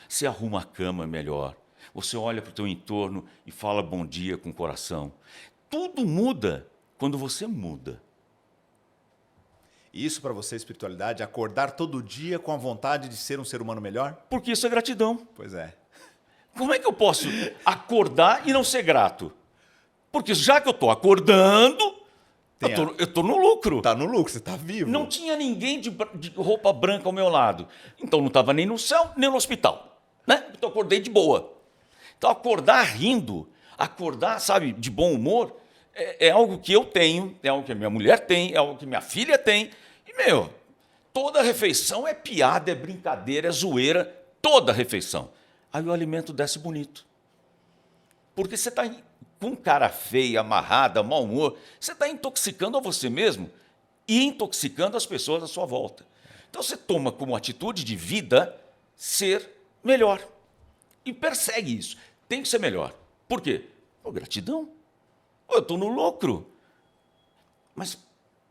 você arruma a cama melhor, você olha para o teu entorno e fala bom dia com o coração. Tudo muda quando você muda. Isso para você, espiritualidade, acordar todo dia com a vontade de ser um ser humano melhor? Porque isso é gratidão. Pois é. Como é que eu posso acordar e não ser grato? Porque já que eu estou acordando, eu estou no lucro. Tá no lucro, você tá vivo. Não tinha ninguém de roupa branca ao meu lado. Então não estava nem no céu, nem no hospital. Né? Então acordei de boa. Então acordar rindo, acordar, sabe, de bom humor, é algo que eu tenho, é algo que a minha mulher tem, é algo que minha filha tem. E, toda refeição é piada, é brincadeira, é zoeira, toda refeição. Aí o alimento desce bonito. Porque você está com cara feia, amarrada, mau humor, você está intoxicando a você mesmo e intoxicando as pessoas à sua volta. Então você toma como atitude de vida ser melhor. E persegue isso. Tem que ser melhor. Por quê? Gratidão. Eu estou no lucro. Mas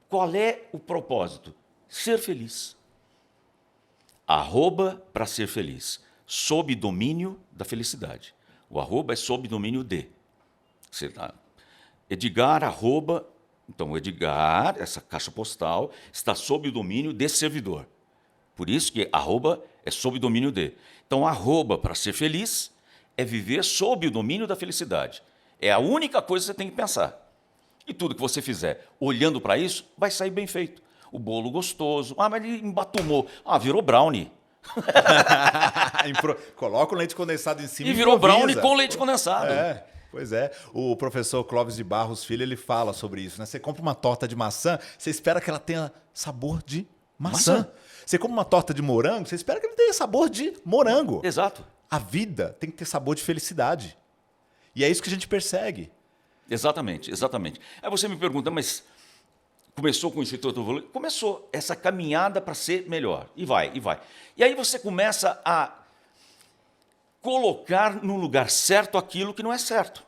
qual é o propósito? Ser feliz. @ para ser feliz. Sob domínio da felicidade. O @ é sob domínio de. Você Edgar, arroba... Então, o Edgar, essa caixa postal, está sob o domínio desse servidor. Por isso que arroba é sob o domínio de. Então, arroba, para ser feliz, é viver sob o domínio da felicidade. É a única coisa que você tem que pensar. E tudo que você fizer olhando para isso, vai sair bem feito. O bolo gostoso. Ah, mas ele embatumou. Ah, virou brownie. Coloca o leite condensado em cima E virou improvisa. brownie com leite condensado. É, pois é. O professor Clóvis de Barros Filho, ele fala sobre isso, né? Você compra uma torta de maçã, você espera que ela tenha sabor de maçã. Você compra uma torta de morango, você espera que ela tenha sabor de morango. Exato. A vida tem que ter sabor de felicidade. E é isso que a gente persegue. Exatamente, exatamente. Aí você me pergunta, mas começou com o Instituto Evolui? Começou essa caminhada para ser melhor. E vai, e vai. E aí você começa a colocar no lugar certo aquilo que não é certo.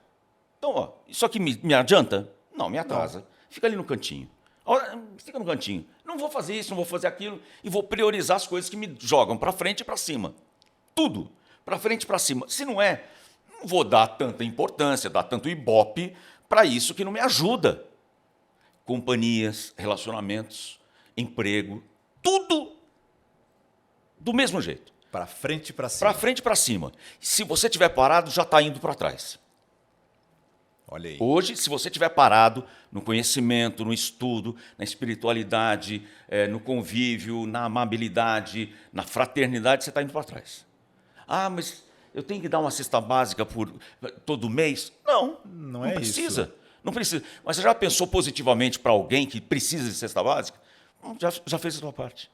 Então, ó, isso aqui me adianta? Não, me atrasa. Não. Fica ali no cantinho. Fica no cantinho. Não vou fazer isso, não vou fazer aquilo. E vou priorizar as coisas que me jogam para frente e para cima. Tudo. Para frente e para cima. Se não é, não vou dar tanta importância, dar tanto ibope para isso que não me ajuda. Companhias, relacionamentos, emprego, tudo do mesmo jeito. Para frente e para cima. Para frente e para cima. Se você estiver parado, já está indo para trás. Olha aí. Hoje, se você estiver parado no conhecimento, no estudo, na espiritualidade, no convívio, na amabilidade, na fraternidade, você está indo para trás. Ah, mas eu tenho que dar uma cesta básica todo mês? Não é precisa. isso. Não precisa. Mas você já pensou positivamente para alguém que precisa de cesta básica? Já fez a sua parte.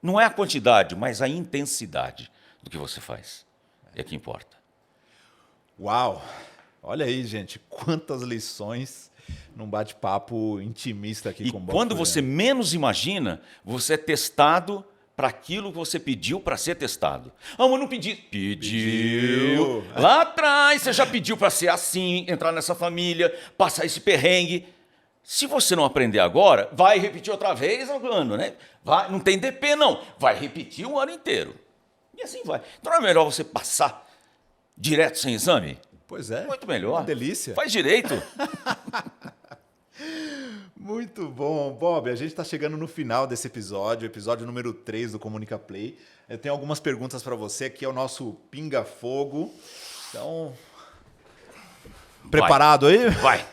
Não é a quantidade, mas a intensidade do que você faz. É que importa. Uau! Olha aí, gente, quantas lições num bate-papo intimista aqui com o Bob. E quando você menos imagina, você é testado para aquilo que você pediu para ser testado. Ah, mas não pedi. Pediu. Lá atrás você já pediu para ser assim, entrar nessa família, passar esse perrengue. Se você não aprender agora, vai repetir outra vez um ano, né? Vai, não tem DP, não. Vai repetir um ano inteiro. E assim vai. Então não é melhor você passar direto sem exame? Pois é. Muito melhor. Uma delícia. Faz direito. Muito bom. Bob, a gente está chegando no final desse episódio número 3 do Comunica Play. Eu tenho algumas perguntas para você, aqui é o nosso Pinga Fogo. Então, preparado aí? Vai.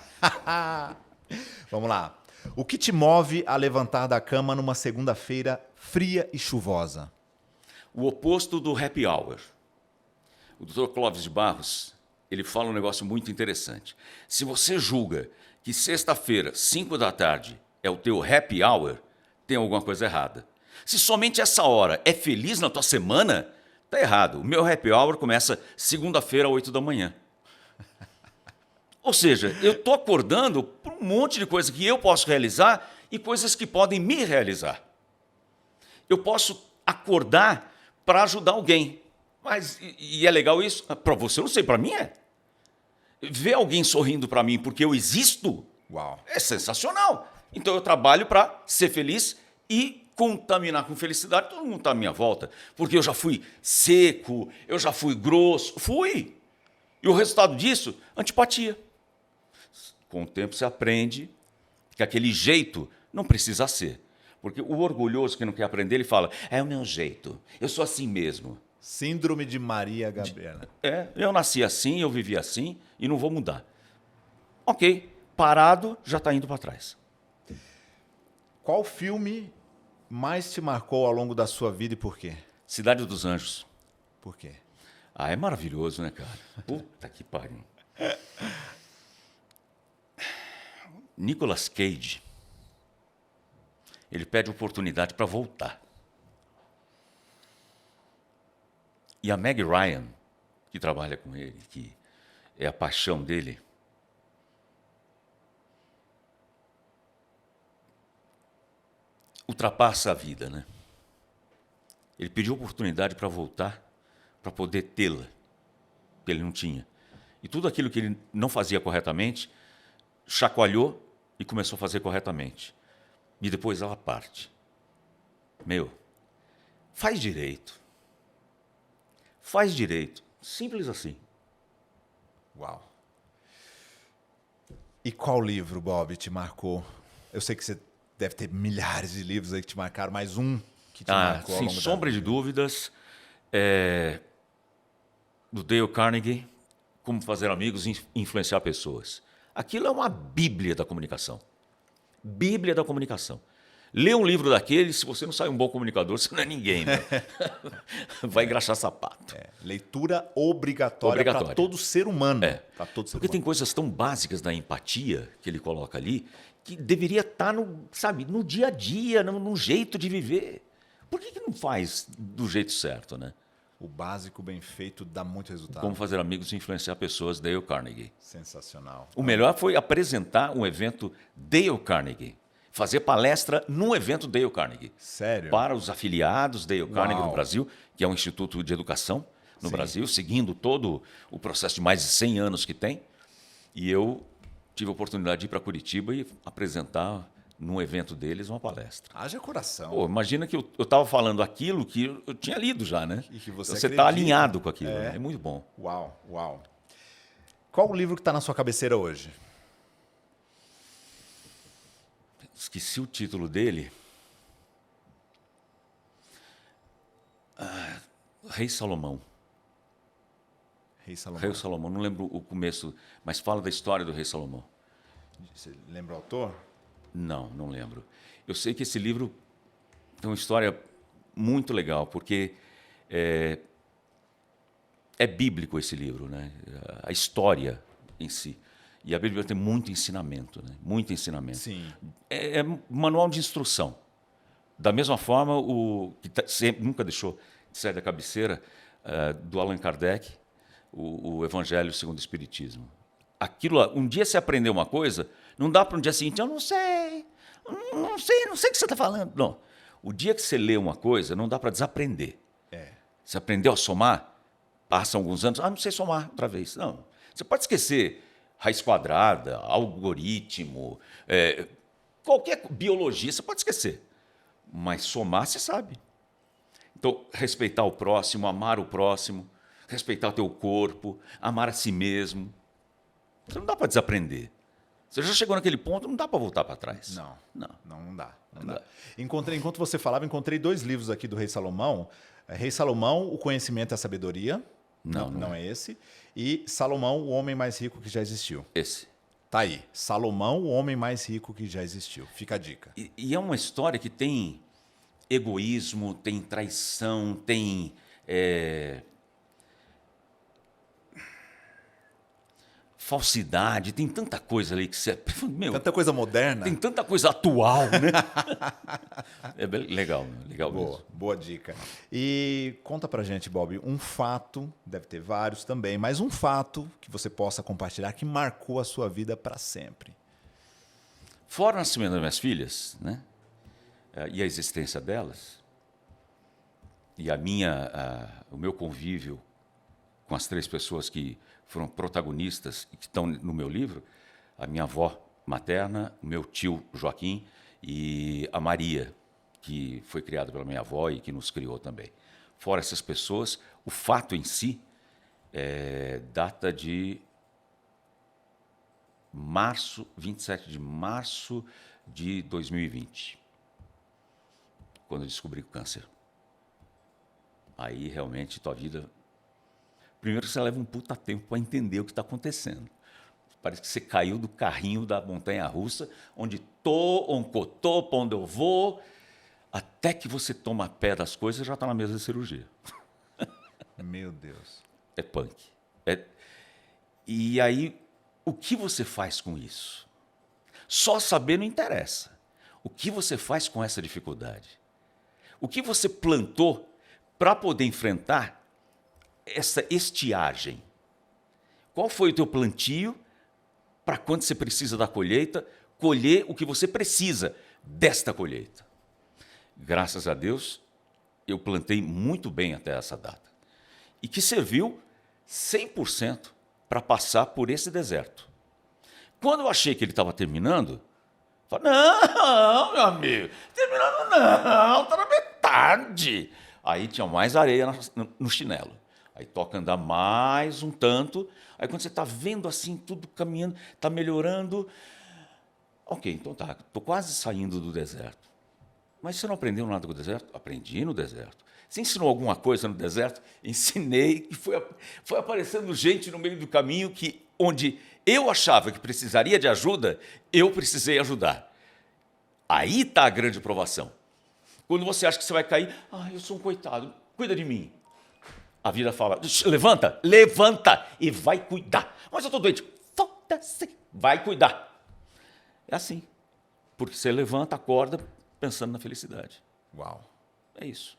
Vamos lá. O que te move a levantar da cama numa segunda-feira fria e chuvosa? O oposto do happy hour. O Dr. Clóvis de Barros, ele fala um negócio muito interessante. Se você julga que sexta-feira, 5 da tarde, é o teu happy hour, tem alguma coisa errada. Se somente essa hora é feliz na tua semana, tá errado. O meu happy hour começa segunda-feira, 8 da manhã. Ou seja, eu estou acordando por um monte de coisa que eu posso realizar e coisas que podem me realizar. Eu posso acordar para ajudar alguém. Mas, e é legal isso? Para você, eu não sei, para mim é. Ver alguém sorrindo para mim porque eu existo, Uau. é sensacional. Então eu trabalho para ser feliz e contaminar com felicidade todo mundo está à minha volta. Porque eu já fui seco, eu já fui grosso, fui. E o resultado disso, antipatia. Com o tempo você aprende que aquele jeito não precisa ser. Porque o orgulhoso que não quer aprender, ele fala, é o meu jeito, eu sou assim mesmo. Síndrome de Maria Gabriela. Eu nasci assim, eu vivi assim e não vou mudar. Ok, parado, já está indo para trás. Qual filme mais te marcou ao longo da sua vida e por quê? Cidade dos Anjos. Por quê? Ah, é maravilhoso, né, cara? Puta que pariu. Nicolas Cage, ele pede oportunidade para voltar. E a Meg Ryan, que trabalha com ele, que é a paixão dele, ultrapassa a vida, né? Ele pediu oportunidade para voltar, para poder tê-la, que ele não tinha. E tudo aquilo que ele não fazia corretamente, chacoalhou e começou a fazer corretamente. E depois ela parte. Meu, faz direito. Faz direito. Simples assim. Uau. E qual livro, Bob, te marcou? Eu sei que você deve ter milhares de livros aí que te marcaram, mas um que te marcou ao sem longo da sombra de vida. dúvidas, do Dale Carnegie, Como Fazer Amigos e Influenciar Pessoas. Aquilo é uma bíblia da comunicação. Bíblia da comunicação. Lê um livro daquele, se você não sai um bom comunicador, você não é ninguém, né? Vai engraxar sapato. Leitura obrigatória para todo ser humano. Pra todo ser Porque tem humano. coisas tão básicas da empatia que ele coloca ali que deveria estar no dia a dia, no jeito de viver. Por que não faz do jeito certo, né? O básico bem feito dá muito resultado. Como Fazer Amigos e Influenciar Pessoas, Dale Carnegie. Sensacional. O melhor foi apresentar um evento Dale Carnegie. Fazer palestra num evento Dale Carnegie. Sério? Para os afiliados Dale Carnegie Uau. no Brasil, que é um instituto de educação no Sim. Brasil, seguindo todo o processo de mais de 100 anos que tem. E eu tive a oportunidade de ir para Curitiba e apresentar num evento deles uma palestra. Haja coração. Pô, imagina que eu estava falando aquilo que eu tinha lido já, né? E que você está acredita. alinhado com aquilo, né? É muito bom. Uau, uau. Qual o livro que está na sua cabeceira hoje? Esqueci o título dele. Rei Salomão. Rei Salomão. Rei Salomão, não lembro o começo, mas fala da história do Rei Salomão. Você lembra o autor? Não lembro. Eu sei que esse livro tem uma história muito legal, porque é bíblico esse livro, né? A história em si. E a Bíblia tem muito ensinamento, né? Muito ensinamento. Sim. É manual de instrução. Da mesma forma, o que nunca deixou de sair da cabeceira, do Allan Kardec, o Evangelho segundo o Espiritismo. Aquilo, um dia você aprendeu uma coisa, não dá para um dia seguinte, eu não sei o que você está falando. Não. O dia que você lê uma coisa, não dá para desaprender. Você aprendeu a somar, passam alguns anos, não sei somar outra vez. Não. Você pode esquecer raiz quadrada, algoritmo, qualquer biologia, você pode esquecer. Mas somar, você sabe. Então, respeitar o próximo, amar o próximo, respeitar o teu corpo, amar a si mesmo. Você não dá para desaprender. Você já chegou naquele ponto, não dá para voltar para trás. Não dá. Enquanto você falava, encontrei 2 livros aqui do Rei Salomão. Rei Salomão, O Conhecimento e a Sabedoria. Não é esse. E Salomão, O Homem Mais Rico que Já Existiu. Esse. Tá aí. Salomão, O Homem Mais Rico que Já Existiu. Fica a dica. E é uma história que tem egoísmo, tem traição, tem falsidade, tem tanta coisa ali que você... Meu, Tanta coisa moderna. tem tanta coisa atual, né? É legal mesmo. Boa dica. E conta pra gente, Bob, um fato, deve ter vários também, mas um fato que você possa compartilhar que marcou a sua vida para sempre. Fora o nascimento das minhas filhas, né? E a existência delas, e o meu convívio com as 3 pessoas que foram protagonistas e que estão no meu livro, a minha avó materna, o meu tio Joaquim e a Maria, que foi criada pela minha avó e que nos criou também. Fora essas pessoas, o fato em si data de 27 de março de 2020, quando eu descobri o câncer. Aí, realmente, tua vida... Primeiro, você leva um puta tempo para entender o que está acontecendo. Parece que você caiu do carrinho da montanha-russa, onde oncotô, para onde eu vou, até que você toma pé das coisas, já está na mesa de cirurgia. Meu Deus. É punk. E aí, o que você faz com isso? Só saber não interessa. O que você faz com essa dificuldade? O que você plantou para poder enfrentar essa estiagem? Qual foi o teu plantio para quando você precisa da colheita, colher o que você precisa desta colheita? Graças a Deus, eu plantei muito bem até essa data. E que serviu 100% para passar por esse deserto. Quando eu achei que ele estava terminando, eu falei, não, meu amigo, terminando não, está na metade. Aí tinha mais areia no chinelo. Aí toca andar mais um tanto. Aí quando você está vendo assim, tudo caminhando, está melhorando. Ok, então tá, estou quase saindo do deserto. Mas você não aprendeu nada com o deserto? Aprendi no deserto. Você ensinou alguma coisa no deserto? Ensinei. E foi aparecendo gente no meio do caminho que, onde eu achava que precisaria de ajuda, eu precisei ajudar. Aí está a grande provação. Quando você acha que você vai cair, eu sou um coitado, cuida de mim. A vida fala, levanta, levanta e vai cuidar. Mas eu estou doente, foda-se, vai cuidar. É assim, porque você levanta, acorda, pensando na felicidade. Uau. É isso.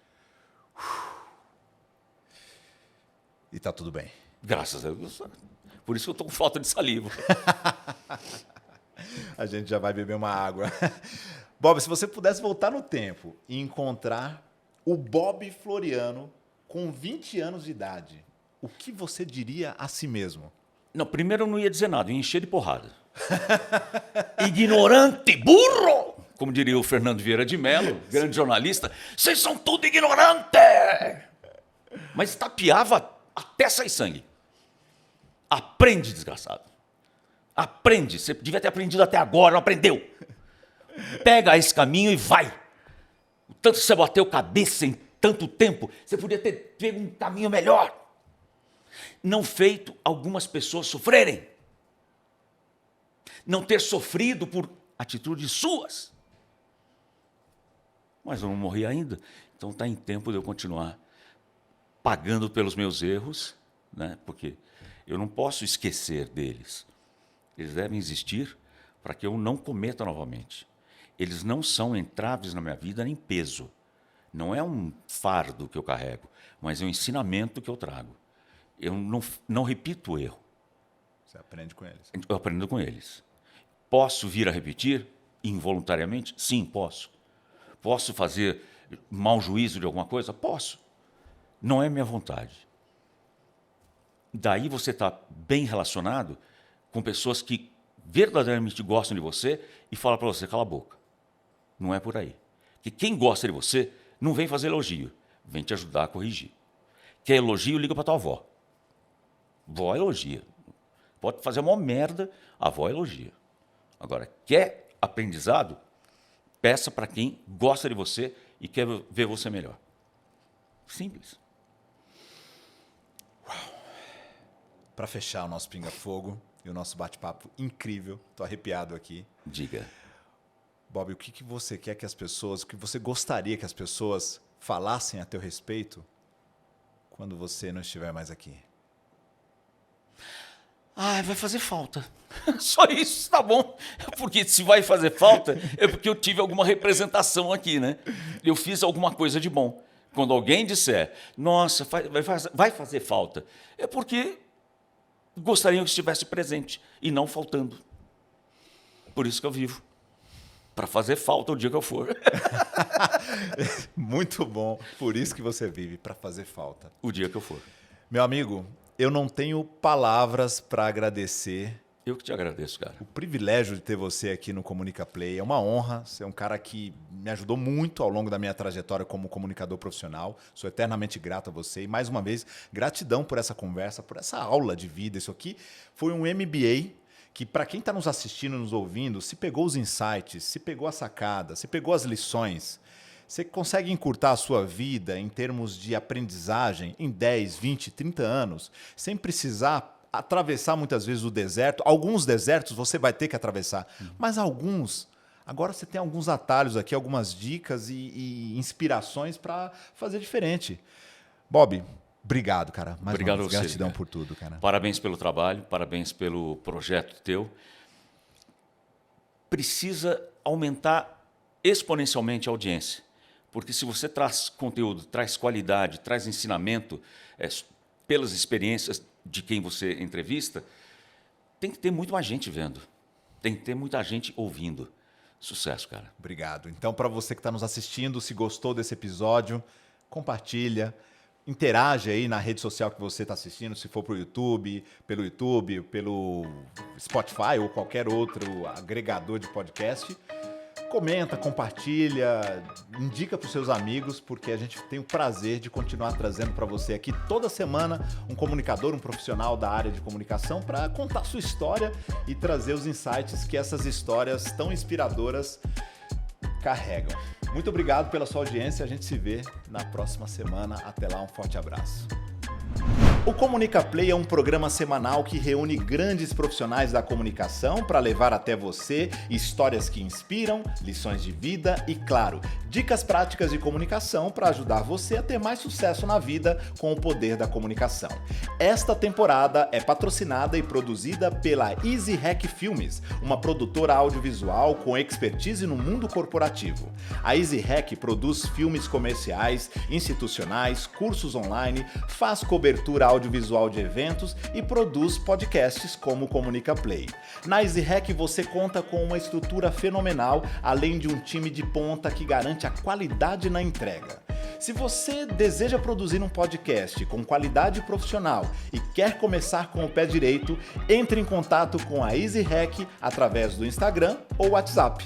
E tá tudo bem. Graças a Deus. Por isso que eu estou com falta de saliva. A gente já vai beber uma água. Bob, se você pudesse voltar no tempo e encontrar o Bob Floriano com 20 anos de idade, o que você diria a si mesmo? Não, primeiro eu não ia dizer nada, eu ia encher de porrada. Ignorante, burro! Como diria o Fernando Vieira de Mello, grande jornalista, vocês são tudo ignorante! Mas tapeava até sair sangue. Aprende, desgraçado. Aprende. Você devia ter aprendido até agora, não aprendeu. Pega esse caminho e vai. O tanto que você bateu cabeça em tanto tempo, você podia ter pego um caminho melhor. Não feito algumas pessoas sofrerem. Não ter sofrido por atitudes suas. Mas eu não morri ainda, então está em tempo de eu continuar pagando pelos meus erros, né? Porque eu não posso esquecer deles. Eles devem existir para que eu não cometa novamente. Eles não são entraves na minha vida nem peso. Não é um fardo que eu carrego, mas é um ensinamento que eu trago. Eu não repito o erro. Você aprende com eles. Eu aprendo com eles. Posso vir a repetir involuntariamente? Sim, posso. Posso fazer mau juízo de alguma coisa? Posso. Não é minha vontade. Daí você está bem relacionado com pessoas que verdadeiramente gostam de você e falam para você, cala a boca. Não é por aí. Que quem gosta de você não vem fazer elogio, vem te ajudar a corrigir. Quer elogio, liga para tua avó. Vó elogia. Pode fazer uma merda, a avó elogia. Agora, quer aprendizado? Peça para quem gosta de você e quer ver você melhor. Simples. Para fechar o nosso Pinga Fogo e o nosso bate-papo incrível, tô arrepiado aqui. Diga. Bob, o que você quer que as pessoas, o que você gostaria que as pessoas falassem a teu respeito quando você não estiver mais aqui? Vai fazer falta. Só isso, tá bom. Porque se vai fazer falta, é porque eu tive alguma representação aqui, né? Eu fiz alguma coisa de bom. Quando alguém disser, nossa, vai fazer falta, é porque gostariam que estivesse presente e não faltando. Por isso que eu vivo. Para fazer falta o dia que eu for. Muito bom. Por isso que você vive, para fazer falta. O dia que eu for. Meu amigo, eu não tenho palavras para agradecer. Eu que te agradeço, cara. O privilégio de ter você aqui no Comunica Play é uma honra. Você é um cara que me ajudou muito ao longo da minha trajetória como comunicador profissional. Sou eternamente grato a você. E, mais uma vez, gratidão por essa conversa, por essa aula de vida. Isso aqui foi um MBA que, para quem está nos assistindo, nos ouvindo, se pegou os insights, se pegou a sacada, se pegou as lições, você consegue encurtar a sua vida em termos de aprendizagem em 10, 20, 30 anos, sem precisar atravessar muitas vezes o deserto. Alguns desertos você vai ter que atravessar, mas alguns... Agora você tem alguns atalhos aqui, algumas dicas e inspirações para fazer diferente. Bob, obrigado, cara. Mais Obrigado uma vez, a você, gratidão cara. por tudo, cara. Parabéns pelo trabalho, parabéns pelo projeto teu. Precisa aumentar exponencialmente a audiência. Porque se você traz conteúdo, traz qualidade, traz ensinamento, pelas experiências de quem você entrevista, tem que ter muito mais gente vendo. Tem que ter muita gente ouvindo. Sucesso, cara. Obrigado. Então, para você que está nos assistindo, se gostou desse episódio, compartilha, interage aí na rede social que você está assistindo, se for pelo YouTube, pelo Spotify ou qualquer outro agregador de podcast. comenta, compartilha, indica para os seus amigos, porque a gente tem o prazer de continuar trazendo para você aqui toda semana um comunicador, um profissional da área de comunicação para contar sua história e trazer os insights que essas histórias tão inspiradoras carregam. Muito obrigado pela sua audiência, a gente se vê na próxima semana. Até lá, um forte abraço. O Comunica Play é um programa semanal que reúne grandes profissionais da comunicação para levar até você histórias que inspiram, lições de vida e, claro, dicas práticas de comunicação para ajudar você a ter mais sucesso na vida com o poder da comunicação. Esta temporada é patrocinada e produzida pela Easy Hack Filmes, uma produtora audiovisual com expertise no mundo corporativo. A Easy Hack produz filmes comerciais, institucionais, cursos online, faz cobertura audiovisual de eventos e produz podcasts como o Comunica Play. Na Easy Hack você conta com uma estrutura fenomenal, além de um time de ponta que garante a qualidade na entrega. Se você deseja produzir um podcast com qualidade profissional e quer começar com o pé direito, entre em contato com a Easy Hack através do Instagram ou WhatsApp.